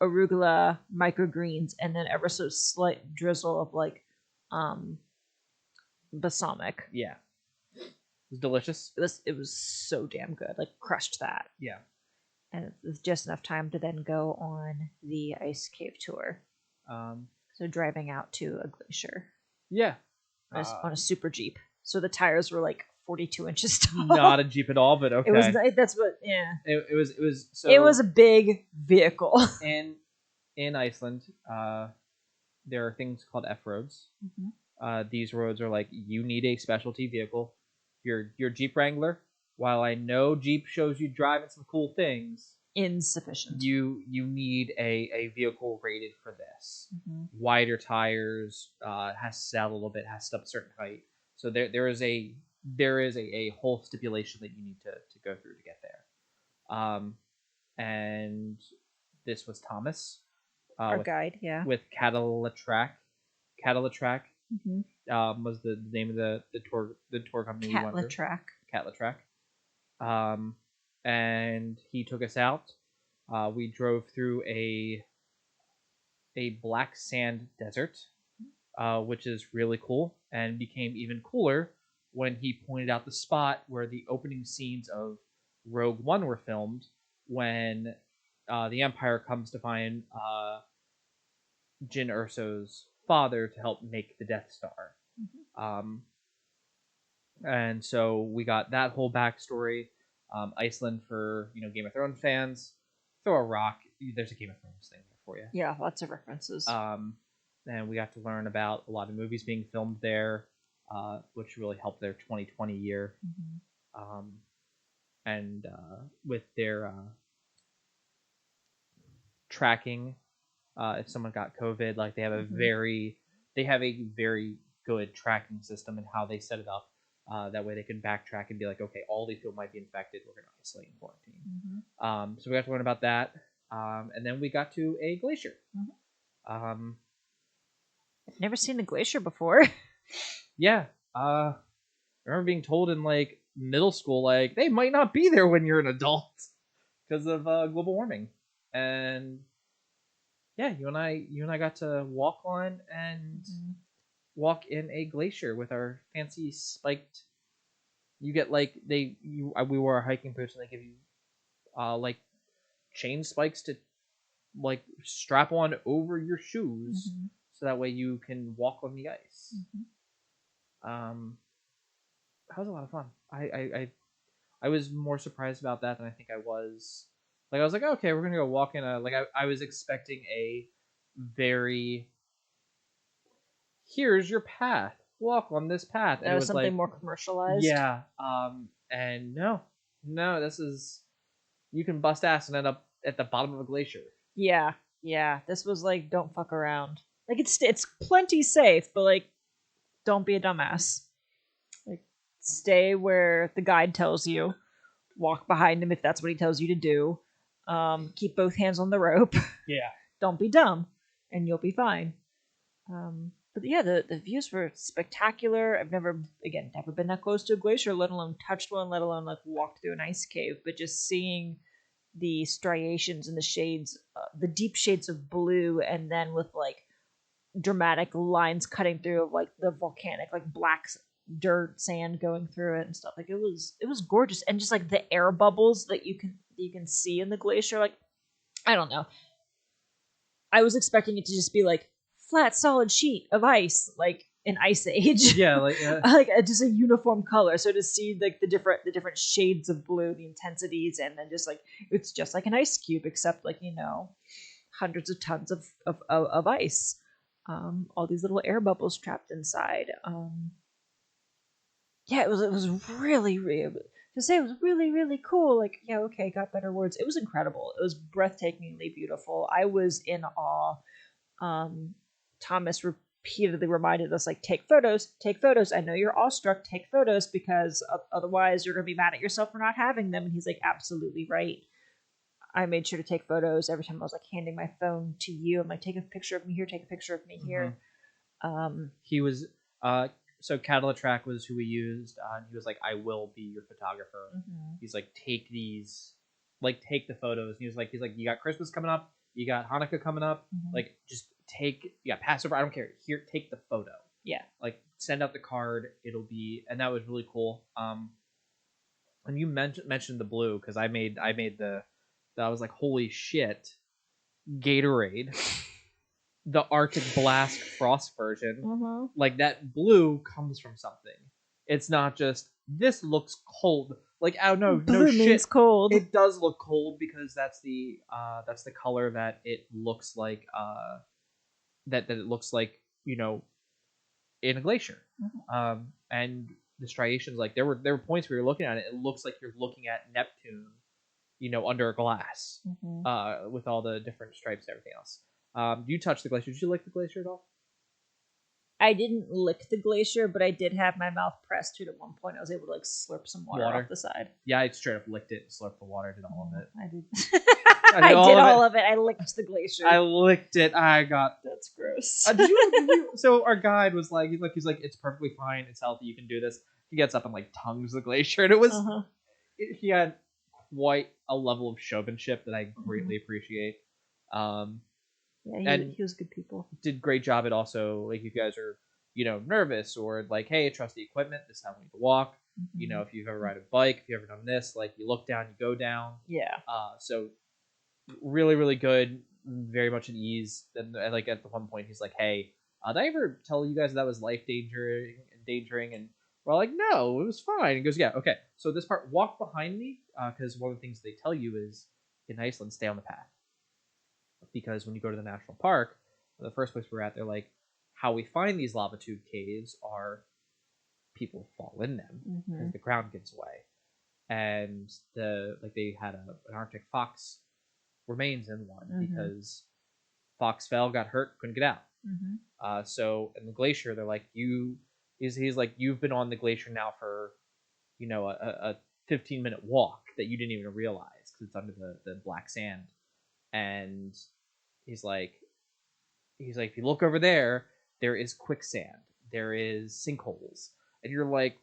arugula, microgreens, and then ever so slight drizzle of like balsamic.
Yeah. It was delicious.
It was so damn good. Like crushed that.
Yeah.
And it was just enough time to then go on the ice cave tour. So driving out to a glacier.
Yeah.
On a super Jeep. So the tires were like 42 inches tall.
Not a Jeep at all, but okay.
It was. That's what. Yeah.
It was. So
it was a big vehicle.
in Iceland, there are things called F-roads. These roads are like, you need a specialty vehicle. Your Jeep Wrangler, while I know Jeep shows you driving some cool things,
insufficient.
You need a vehicle rated for this. Wider tires, has to sit out a little bit, has to stay up a certain height. So there is a whole stipulation that you need to go through to get there. And this was Thomas,
our guide, yeah,
with Catalatrak. Was the name of the tour company we went through. Catalatrak. And he took us out. We drove through a black sand desert, which is really cool, and became even cooler when he pointed out the spot where the opening scenes of Rogue One were filmed, when the Empire comes to find Jyn Erso's father to help make the Death Star. And so we got that whole backstory. Iceland, for Game of Thrones fans, throw a rock. There's a Game of Thrones thing there for you.
Yeah, lots of references.
And we got to learn about a lot of movies being filmed there, which really helped their 2020 year. And with their tracking, if someone got COVID, like they have a very good tracking system in how they set it up. That way they can backtrack and be like, okay, all these people might be infected. We're going to isolate and quarantine. So we got to learn about that. And then we got to a glacier.
I've never seen a glacier before.
Yeah. I remember being told in like middle school, like, they might not be there when you're an adult because of global warming. And yeah, you and I got to walk on and walk in a glacier with our fancy spiked. You get like we wore our hiking boots, and they give you like chain spikes to like strap on over your shoes, so that way you can walk on the ice. That was a lot of fun. I was more surprised about that than I think I was. Like I was like, okay, we're gonna go walk in a I was expecting a very here's your path. Walk on this path. And
that
it
was
was
something
like
more commercialized.
Yeah. And no, this is you can bust ass and end up at the bottom of a glacier.
Yeah. This was like don't fuck around. Like it's plenty safe, but like don't be a dumbass. Like stay where the guide tells you. Walk behind him if that's what he tells you to do. Keep both hands on the rope.
Yeah.
Don't be dumb, and you'll be fine. But yeah, the views were spectacular. I've never been that close to a glacier, let alone touched one, let alone like walked through an ice cave. But just seeing the striations and the shades, the deep shades of blue, and then with like dramatic lines cutting through of like the volcanic, like black dirt, sand going through it and stuff. Like it was gorgeous, and just like the air bubbles that you can see in the glacier. Like I don't know. I was expecting it to just be like flat, solid sheet of ice, like in Ice Age.
Yeah, like
just a uniform color. So to see like the different shades of blue, the intensities, and then just like it's just like an ice cube, except like hundreds of tons of ice. All these little air bubbles trapped inside. Yeah, it was really, really to say it was really, really cool. Like, yeah, okay, got better words. It was incredible. It was breathtakingly beautiful. I was in awe. Thomas repeatedly reminded us, like, take photos. I know you're awestruck. Take photos because otherwise you're gonna be mad at yourself for not having them. And he's like, absolutely right. I made sure to take photos every time I was like handing my phone to you. I'm like, take a picture of me here. Take a picture of me here.
He was so Cadillac was who we used, and he was like, I will be your photographer. He's like, take these, like, take the photos. And he's like, you got Christmas coming up, you got Hanukkah coming up, like, just you got Passover, I don't care, here, take the photo.
Yeah,
like, send out the card, it'll be, and that was really cool. And you mentioned the blue, because I made the I was like, holy shit, Gatorade. The Arctic Blast Frost version, like that blue comes from something. It's not just this looks cold. Like, oh no,
blue
no shit,
means cold.
It does look cold because that's the color that it looks like. That it looks like in a glacier. And the striations, like there were points where you're looking at it. It looks like you're looking at Neptune, under a glass, with all the different stripes and everything else. You touched the glacier. Did you lick the glacier at all?
I didn't lick the glacier, but I did have my mouth pressed to it at one point. I was able to like slurp some water off the side.
Yeah, I straight up licked it and slurped the water. Did all of it.
I did. I did all of it. I licked the glacier.
I licked it. I got.
That's gross.
So our guide was like, he's like, it's perfectly fine. It's healthy. You can do this. He gets up and like tongues the glacier, and it was. He had quite a level of showmanship that I greatly appreciate.
Yeah, he was good people.
Did great job at also, like, if you guys are, nervous or like, hey, trust the equipment, this is how we need to walk. If you've ever ride a bike, if you've ever done this, like, you look down, you go down.
Yeah.
So really, really good, very much at ease. And like at the one point, he's like, hey, did I ever tell you guys that was life endangering? And we're all like, no, it was fine. He goes, yeah, okay. So this part, walk behind me, because one of the things they tell you is in Iceland, stay on the path. Because when you go to the national park, the first place we're at, they're like, how we find these lava tube caves are people fall in them because the ground gives way, and they had an Arctic fox remains in one because fox fell, got hurt, couldn't get out. So in the glacier, they're like, he's like, you've been on the glacier now for a 15-minute walk that you didn't even realize because it's under the black sand. And he's like, if you look over there, there is quicksand, there is sinkholes, and you're like,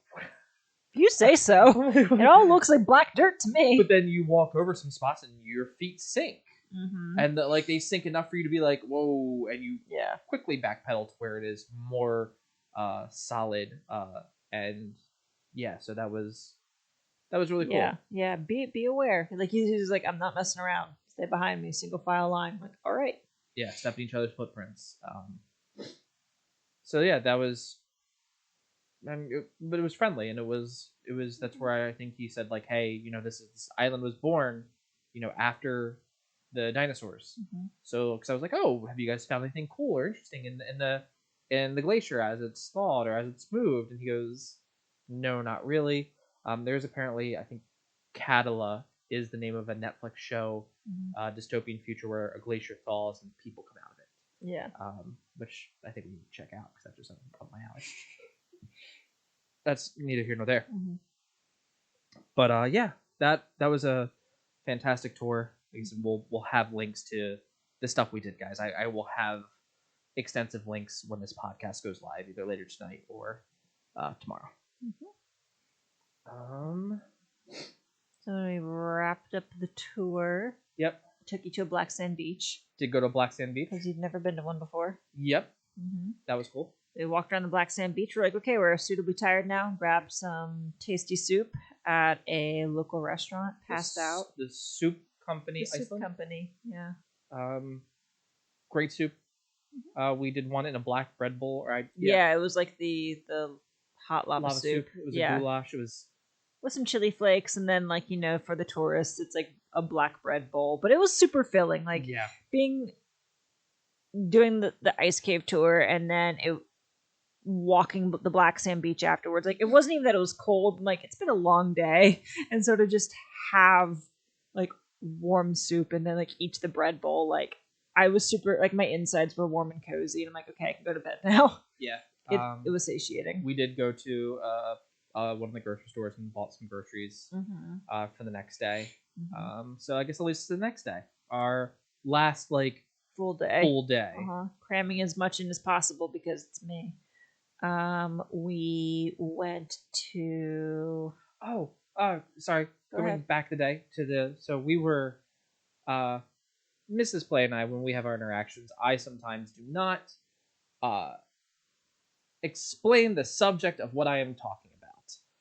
you say so. It all looks like black dirt to me.
But then you walk over some spots and your feet sink, and they sink enough for you to be like, whoa, and you quickly backpedal to where it is more solid, and so that was really cool.
Yeah. Be aware. Like he's like, I'm not messing around. Stay behind me, single file line. I'm like, all right.
Yeah, step in each other's footprints. So yeah, that was but it was friendly, and it was that's where I think he said like, hey, this island was born, after the dinosaurs. So because I was like, oh, have you guys found anything cool or interesting in the glacier as it's thawed or as it's moved? And he goes, no, not really. There's apparently, I think, Catala is the name of a Netflix show, dystopian future where a glacier thaws and people come out of it.
Yeah.
Which I think we need to check out because that's just something up my alley. That's neither here nor there. But yeah, that was a fantastic tour. Like I said, we'll have links to the stuff we did, guys. I will have extensive links when this podcast goes live, either later tonight or tomorrow.
So we wrapped up the tour.
Yep.
Took you to a black sand beach.
Did go to a black sand beach.
Because you'd never been to one before.
Yep. That was cool.
We walked around the black sand beach. We're like, okay, we're suitably tired now. Grabbed some tasty soup at a local restaurant. Passed out.
The soup company.
The soup company, yeah.
Great soup. We did one in a black bread bowl.
Yeah, it was like the hot lava soup.
It was a goulash. It was
with some chili flakes, and then for the tourists, it's like a black bread bowl. But it was super filling. Like doing the ice cave tour, and then walking the black sand beach afterwards. Like it wasn't even that it was cold. Like it's been a long day, and so to just have like warm soup and then like eat the bread bowl, like I was super, like my insides were warm and cozy, and I'm like, okay, I can go to bed now.
Yeah.
It was satiating.
We did go to one of the grocery stores and bought some groceries for the next day. So I guess at least the next day, our last
full day. Cramming as much in as possible because it's me. We went to
sorry, going back the day to so we were Mrs. Play and I, when we have our interactions, I sometimes do not explain the subject of what I am talking about.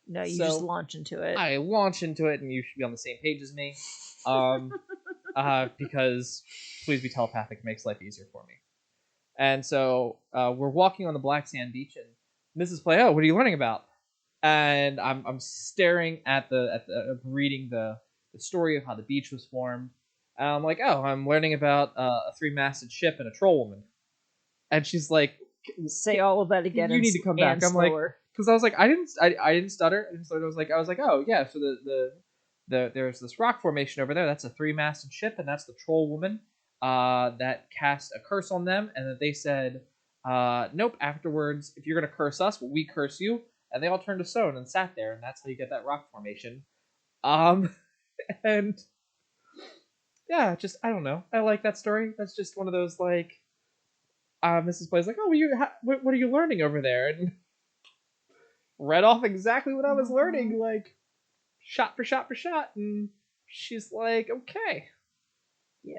No, you just launch into it.
I launch into it, and you should be on the same page as me. Because please be telepathic, it makes life easier for me. And so we're walking on the black sand beach, and Mrs. Play, what are you learning about? And I'm staring at reading the story of how the beach was formed. And I'm like, I'm learning about a 3-masted ship and a troll woman. And she's like,
say all of that again.
You need to come back. I'm like, because I was like, I didn't stutter. I was like, oh yeah. So there's this rock formation over there. That's a 3-masted ship, and that's the troll woman that cast a curse on them, and that they said, nope. Afterwards, if you're gonna curse us, we curse you. And they all turned to stone and sat there, and that's how you get that rock formation. And yeah, just I don't know. I like that story. That's just one of those Mrs. Play's like, what are you learning over there? And read off exactly what I was learning, shot for shot for shot. And she's like, okay. Yeah.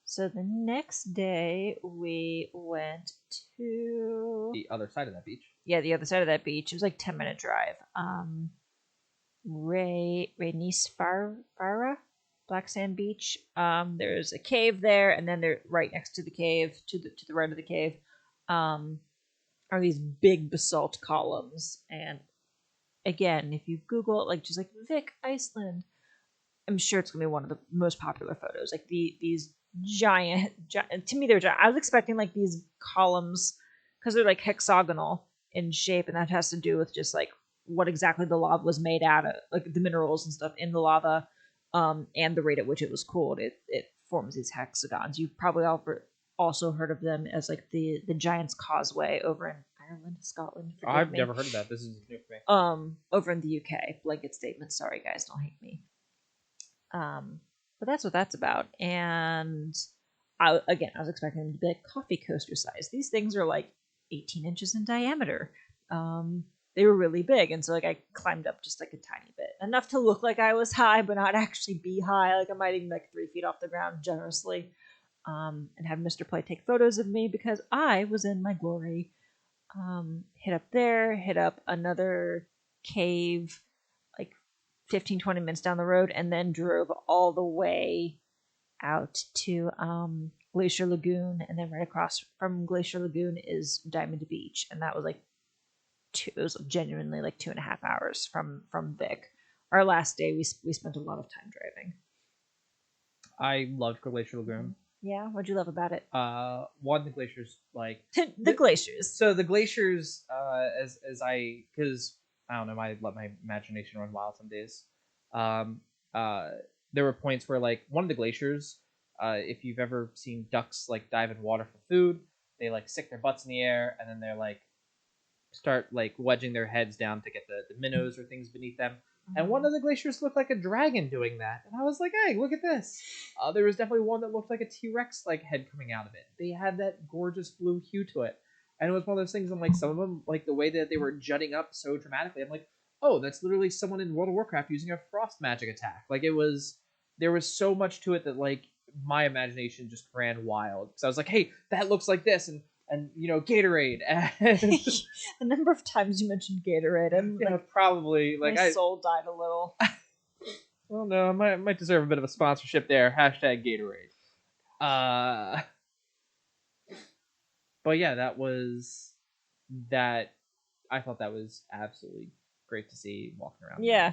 So the next day we went to the other side of that beach.
Yeah, the other side of that beach. It was like 10-minute drive. Reynisfara, Black Sand Beach. There's a cave there, and then they're right next to the cave, to the right of the cave, are these big basalt columns. And again, if you Google it, just Vic Iceland, I'm sure it's gonna be one of the most popular photos. These giant, to me they're giant. I was expecting these columns because they're hexagonal in shape, and that has to do with just what exactly the lava was made out of, the minerals and stuff in the lava. And the rate at which it was cooled, it forms these hexagons. You've probably also heard of them as the Giant's Causeway over in Ireland, Scotland.
I've never heard of that. This is new for me.
Over in the UK, blanket statement. Sorry, guys, don't hate me. But that's what that's about. And I was expecting them to be coffee coaster size. These things are 18 inches in diameter. They were really big, and so I climbed up just a tiny bit, enough to look like I was high, but not actually be high. I might even 3 feet off the ground generously, and have Mr. Play take photos of me because I was in my glory. Hit up there, hit up another cave, 15-20 minutes down the road, and then drove all the way out to Glacier Lagoon, and then right across from Glacier Lagoon is Diamond Beach, and that was it was genuinely like 2.5 hours from Vik. Our last day, we spent a lot of time driving.
I loved Glacier Lagoon.
Yeah, what'd you love about it?
One, the glaciers, like
the glaciers.
So the glaciers, because I don't know, I let my imagination run wild some days. There were points where, like, one of the glaciers, if you've ever seen ducks like dive in water for food, they like stick their butts in the air and then they're like start like wedging their heads down to get the minnows or things beneath them. And one of the glaciers looked like a dragon doing that. And I was like, hey, look at this. There was definitely one that looked like a T-Rex like head coming out of it. They had that gorgeous blue hue to it. And it was one of those things, I'm like, some of them, like the way that they were jutting up so dramatically, I'm like, oh, that's literally someone in World of Warcraft using a frost magic attack. Like, there was so much to it that, like, my imagination just ran wild. So I was like, hey, that looks like this. And you know, Gatorade. And
the number of times you mentioned Gatorade, and like,
probably like
my soul died a little.
Well, no, I might deserve a bit of a sponsorship there. Hashtag Gatorade. But yeah, that was that. I thought that was absolutely great to see walking around.
Yeah,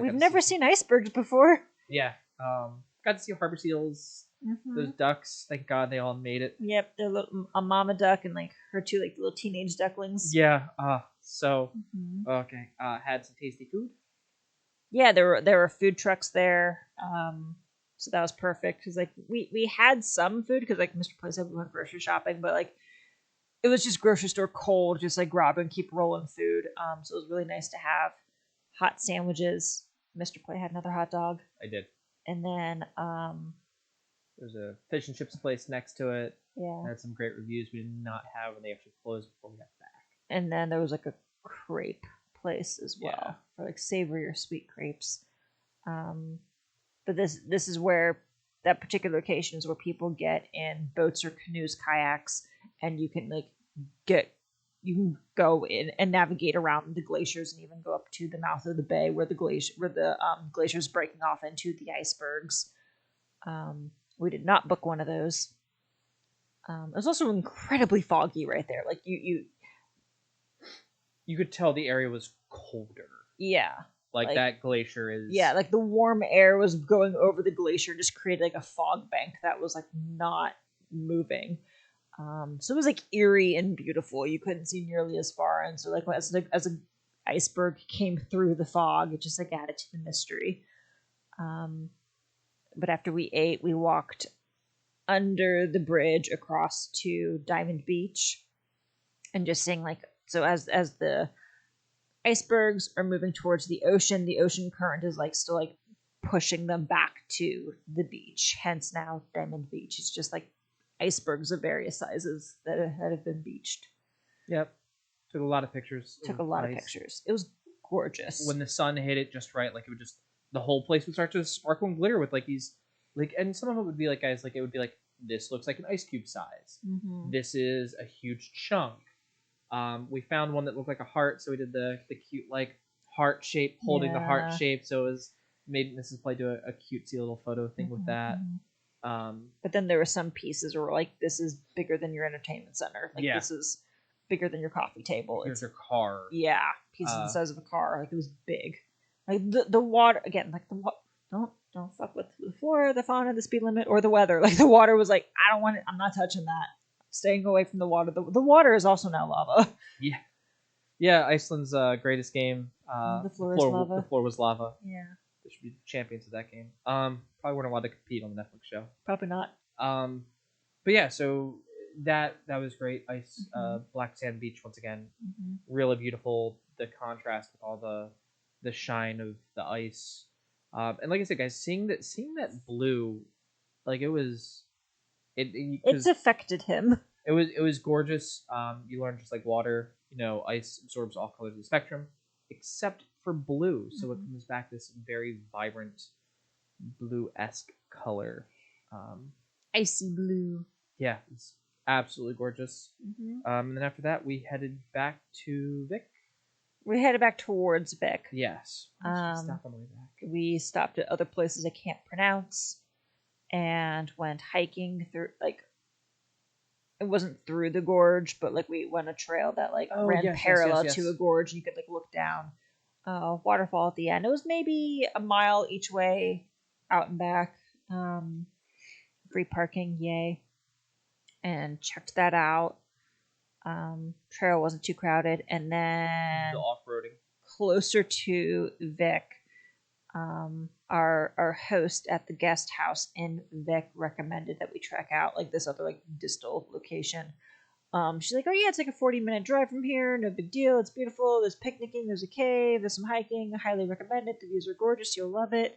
we've never seen icebergs before.
Yeah, got to see harbor seals. Those ducks, thank God they all made it. Yep,
they're a mama duck and like her two like little teenage ducklings.
Yeah, okay. Had some tasty food.
Yeah, there were food trucks there. So that was perfect because like we had some food because like Mr. Play said we went grocery shopping, but like it was just grocery store cold, just like grab and keep rolling food. So it was really nice to have hot sandwiches. Mr. Play had another hot dog.
I did.
And then
there's a fish and chips place next to it.
Yeah.
It had some great reviews we did not have when they actually closed before we got back.
And then there was like a crepe place as well for like savory or sweet crepes. But this is where that particular location is where people get in boats or canoes, kayaks, and you can you can go in and navigate around the glaciers and even go up to the mouth of the bay where the glacier is breaking off into the icebergs. We did not book one of those. It was also incredibly foggy right there. Like you
could tell the area was colder.
Yeah.
Like that glacier is.
Yeah, like the warm air was going over the glacier, just created like a fog bank that was like not moving. So it was like eerie and beautiful. You couldn't see nearly as far, and so like as an iceberg came through the fog, it just like added to the mystery. But after we ate, we walked under the bridge across to Diamond Beach, and just seeing like as the icebergs are moving towards the ocean current is like still like pushing them back to the beach. Hence now Diamond Beach. It's just like icebergs of various sizes that have been beached.
Yep. Took a lot of pictures.
It was gorgeous.
When the sun hit it just right, like it would just the whole place would start to sparkle and glitter with like these like, and some of it would be like, guys, like it would be like, this looks like an ice cube size. Mm-hmm. This is a huge chunk. We found one that looked like a heart, so we did the cute like heart shape holding the heart shape, so it was made Mrs. Play do a cutesy little photo thing with that.
But then there were some pieces where like, this is bigger than your entertainment center. Like this is bigger than your coffee table.
Here's your car.
Yeah, pieces the size of a car. Like it was big. Like the water again. Like the water. Don't fuck with the flora, the fauna, the speed limit, or the weather. Like the water was like, I don't want it. I'm not touching that. Staying away from the water. The water is also now lava.
Yeah. Iceland's greatest game.
The floor is lava.
The floor was lava.
Yeah.
They should be champions of that game. Probably weren't allowed to compete on the Netflix show.
Probably not.
But yeah, so that was great. Ice, black sand beach once again, really beautiful. The contrast with all the shine of the ice, and like I said, guys, seeing that blue, like it's
affected him.
It was gorgeous. You learn just like water, ice absorbs all colors of the spectrum, except for blue. So it comes back this very vibrant blue-esque color.
Icy blue.
Yeah, it's absolutely gorgeous. And then after that, we headed back to Vik.
We headed back towards Vik.
Yes. Stop on the way back.
We stopped at other places I can't pronounce and went hiking through, like, it wasn't through the gorge, but like we went a trail that like ran parallel to a gorge, and you could like look down. Waterfall at the end. It was maybe a mile each way, out and back. Free parking, yay! And checked that out. Trail wasn't too crowded, and then
the off-roading
closer to Vic. Our host at the guest house in Vic recommended that we trek out like this other like distal location. She's like, oh yeah, it's like a 40-minute drive from here, no big deal, it's beautiful, there's picnicking, there's a cave, there's some hiking, I highly recommend it, the views are gorgeous, you'll love it.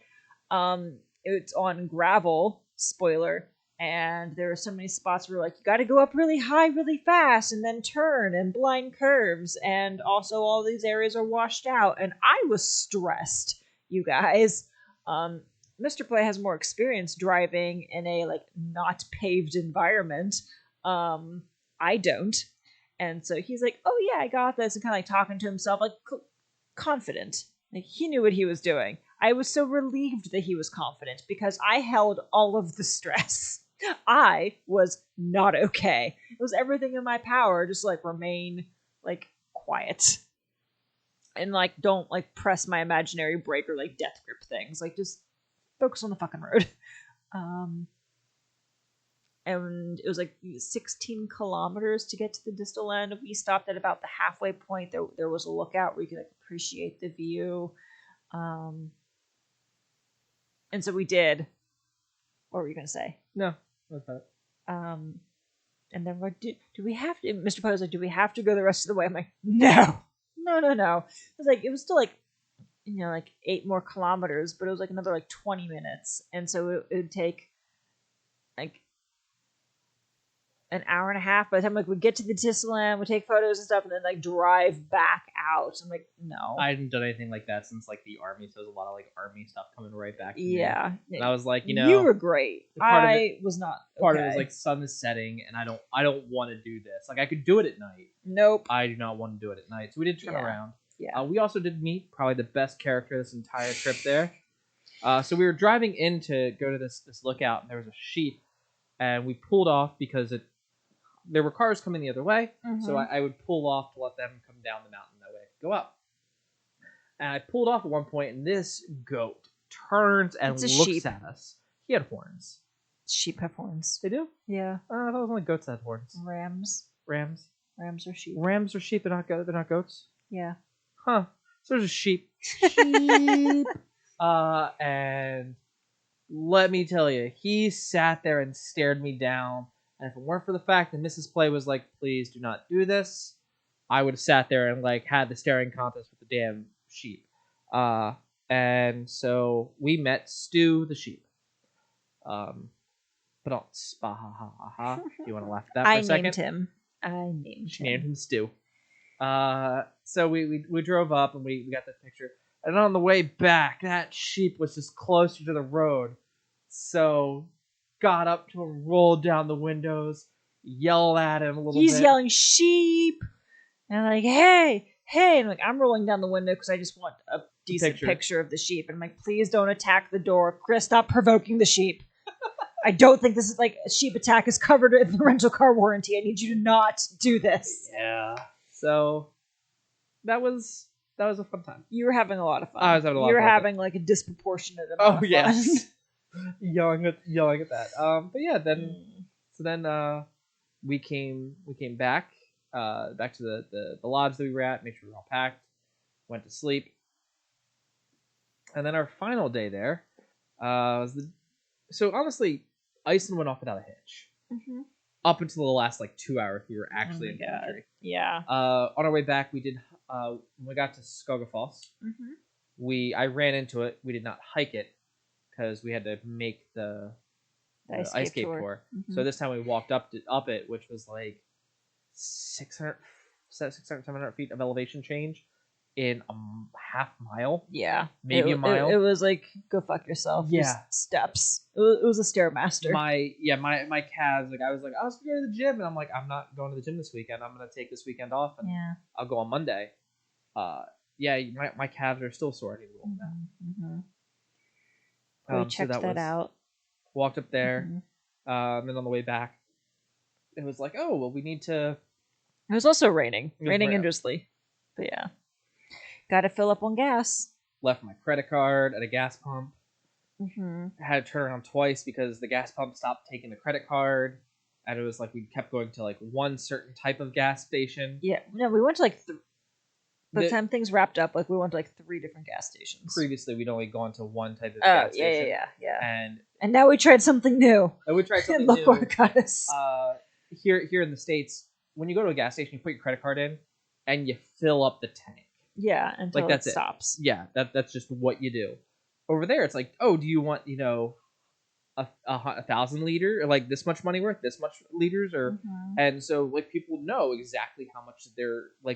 It's on gravel, spoiler, and there are so many spots where like you gotta go up really high really fast and then turn and blind curves, and also all these areas are washed out, and I was stressed, you guys. Mr. Play has more experience driving in a like not paved environment. I don't. And so he's like, oh yeah, I got this, and kind of like talking to himself, like confident. Like he knew what he was doing. I was so relieved that he was confident because I held all of the stress. I was not okay. It was everything in my power, just like remain like quiet. And like don't like press my imaginary brake or like death grip things. Like just focus on the fucking road. And it was like 16 kilometers to get to the distal end. We stopped at about the halfway point. There was a lookout where you could like appreciate the view. And so we did. What were you gonna say?
No, that's not it.
And then we're do we have to? Mr. Poe was like, do we have to go the rest of the way? I'm like, no. It was still like, like 8 more kilometers, but it was like another like 20 minutes, and so it would take like an hour and a half by the time like we get to the distal end, we take photos and stuff, and then like drive back out. I'm like, no.
I hadn't done anything like that since like the army, so there's a lot of like army stuff coming right back to
me.
And I was like,
you were great. I was not.
Part of it was like sun is setting, and I don't want to do this. Like I could do it at night.
Nope.
I do not want to do it at night. So we did turn around.
Yeah.
We also did meet probably the best character this entire trip there. So we were driving in to go to this lookout, and there was a sheep, and we pulled off because there were cars coming the other way, so I would pull off to let them come down the mountain. That way I could go up. And I pulled off at one point, and this goat turns and looks at us. He had horns.
Sheep have horns.
They do?
Yeah.
I thought it was only goats that had horns.
Rams are sheep.
Rams are sheep. They're not goats.
Yeah.
Huh. So there's a sheep. And let me tell you, he sat there and stared me down. And if it weren't for the fact that Mrs. Play was like, please do not do this, I would have sat there and like had the staring contest with the damn sheep. And so we met Stu the sheep. But don't spaha. Do you want to laugh at that for a second?
I named
him Stu. So we drove up and we got that picture. And on the way back, that sheep was just closer to the road. So got up to him, rolled down the windows, yelled at him a little bit.
He's yelling, sheep! And I'm like, hey! And like, I'm rolling down the window because I just want a decent picture of the sheep. And I'm like, please don't attack the door. Chris, stop provoking the sheep. I don't think this is like a sheep attack is covered in the rental car warranty. I need you to not do this.
Yeah. So that was a fun time.
You were having a lot of fun.
I was having a lot of fun.
You were having like a disproportionate amount of fun.
Yes. yelling at that. But yeah, then we came back to the lodge that we were at, made sure we were all packed, went to sleep. And then our final day there so honestly, Iceland went off without a hitch. Mm-hmm. Up until the last like 2 hours we were actually in the country.
Yeah.
On our way back, we did when we got to Skogafoss, I ran into it. We did not hike it because we had to make the ice skate tour. Mm-hmm. So this time we walked up it, which was like 600, 700 feet of elevation change in a half mile.
Yeah.
Maybe a mile.
It was like, go fuck yourself.
Yeah.
Just steps. It was a Stairmaster.
My calves, like I was gonna go to the gym, and I'm like, I'm not going to the gym this weekend. I'm gonna take this weekend off, and I'll go on Monday. My calves are still sore. I need to go now.
We checked that out.
Walked up there, and then on the way back, it was like, oh, well, we need to...
It was also raining. Raining
raining.
endlessly. But yeah. Gotta fill up on gas.
Left my credit card at a gas pump.
Mm-hmm.
Had to turn around twice because the gas pump stopped taking the credit card. And it was like we kept going to like one certain type of gas station.
Yeah. No, we went to like... By the time things wrapped up, like we went to like 3 different gas stations.
Previously, we'd only gone to one type of gas station.
Yeah. And now we tried something new.
And we tried something
Look
new.
where it got us.
Here in the States, when you go to a gas station, you put your credit card in, and you fill up the tank.
Yeah, until
like, that's
it stops.
Yeah, that's just what you do. Over there, it's like, oh, do you want, a 1,000 liter, or like this much money worth, this much liters, or and so like people know exactly how much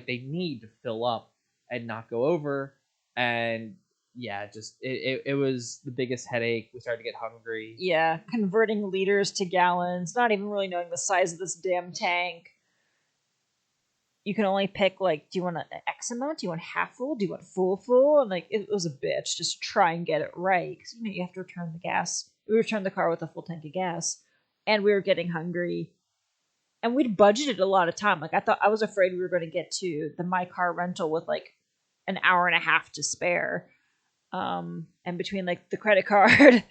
they need to fill up and not go over, and yeah, just it was the biggest headache. We started to get hungry.
Yeah, converting liters to gallons, not even really knowing the size of this damn tank. You can only pick, like, do you want an X amount? Do you want half full? Do you want full? And, like, it was a bitch just to try and get it right. Because, you have to return the gas. We returned the car with a full tank of gas. And we were getting hungry. And we'd budgeted a lot of time. Like, I was afraid we were going to get to the MyCar Rental with, like, an hour and a half to spare. And between, like, the credit card,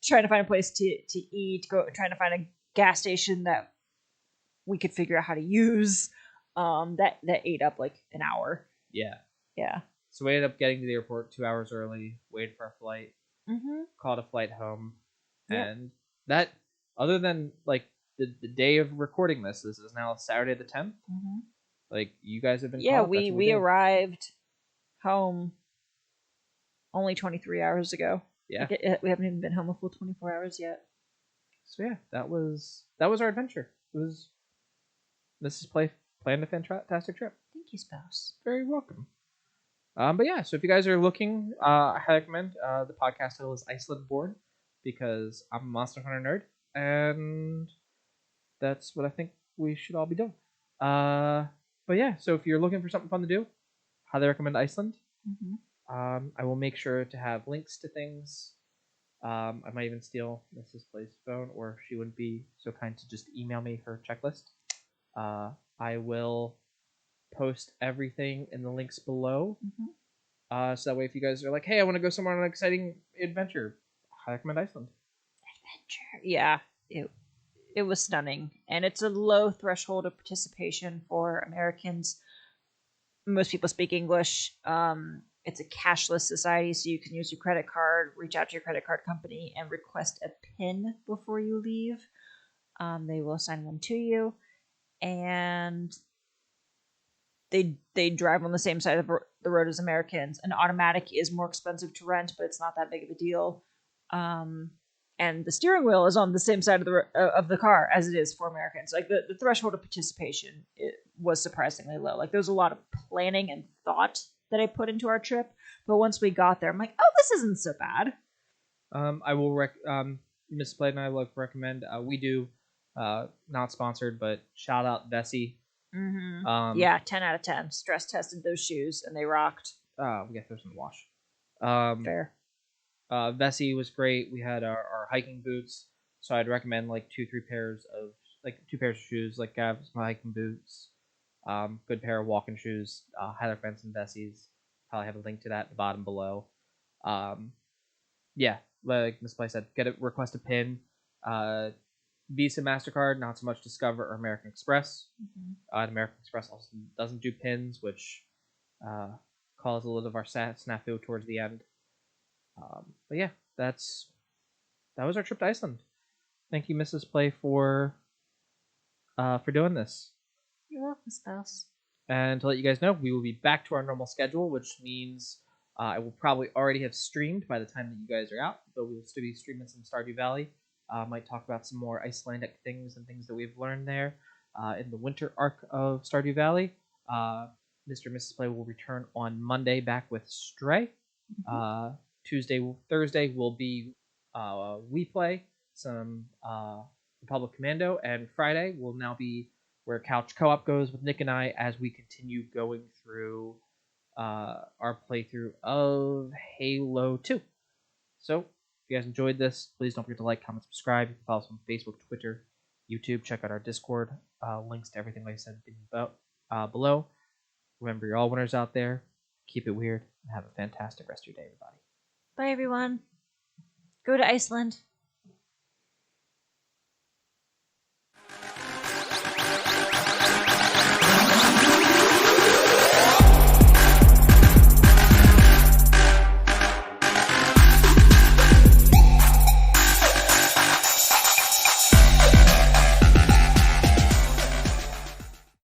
trying to find a place to eat, trying to find a gas station that we could figure out how to use... that ate up like an hour. Yeah.
So we ended up getting to the airport 2 hours early, waited for our flight, called a flight home, and that, other than like the day of recording this is now Saturday the 10th. Like, you guys have been
we arrived home only 23 hours ago.
Yeah.
We haven't even been home a full 24 hours yet.
So yeah, that was our adventure. It was Mrs. Planned a fantastic trip.
Thank you, spouse.
Very welcome. But yeah, so if you guys are looking, I recommend the podcast title is Icelandborne, because I'm a Monster Hunter nerd, and that's what I think we should all be doing. But yeah, so if you're looking for something fun to do, highly recommend Iceland. I will make sure to have links to things. I might even steal Mrs. Play's phone, or she wouldn't be so kind to just email me her checklist. I will post everything in the links below. So that way, if you guys are like, hey, I want to go somewhere on an exciting adventure, I recommend Iceland.
Yeah, it was stunning. And it's a low threshold of participation for Americans. Most people speak English. It's a cashless society, so you can use your credit card, reach out to your credit card company, and request a PIN before you leave. They will assign one to you. And they drive on the same side of the road as Americans. An automatic is more expensive to rent, but it's not that big of a deal. And the steering wheel is on the same side of the car as it is for Americans. Like, the threshold of participation, it was surprisingly low. Like, there was a lot of planning and thought that I put into our trip, but once we got there, I'm like, oh, this isn't so bad.
I will Miss Play and I recommend. We do. Not sponsored, but shout out Vessi.
10 out of 10. Stress tested those shoes and they rocked.
We got those in the wash.
Fair.
Vessi was great. We had our hiking boots, so I'd recommend like 2 pairs of shoes, like Gav's hiking boots. Good pair of walking shoes. Highly recommend some Vessi's. Probably have a link to that at the bottom below. Yeah, like Miss Play said, request a PIN. Visa, MasterCard, not so much Discover or American Express. American Express also doesn't do pins, which caused a little of our snafu towards the end. But yeah, that was our trip to Iceland. Thank you, Mrs. Play, for doing this.
You're welcome, spouse.
And to let you guys know, we will be back to our normal schedule, which means I will probably already have streamed by the time that you guys are out, but we will still be streaming some Stardew Valley. Might talk about some more Icelandic things and things that we've learned there in the winter arc of Stardew Valley. Mr. and Mrs. Play will return on Monday back with Stray. Thursday will be We Play some Republic Commando, and Friday will now be where Couch Co-op goes with Nick and I as we continue going through our playthrough of Halo 2. So, if you guys enjoyed this, please don't forget to like, comment, subscribe. You can follow us on Facebook, Twitter, YouTube. Check out our Discord. Links to everything like I said below. Remember, you're all winners out there. Keep it weird and have a fantastic rest of your day, everybody.
Bye, everyone. Go to Iceland.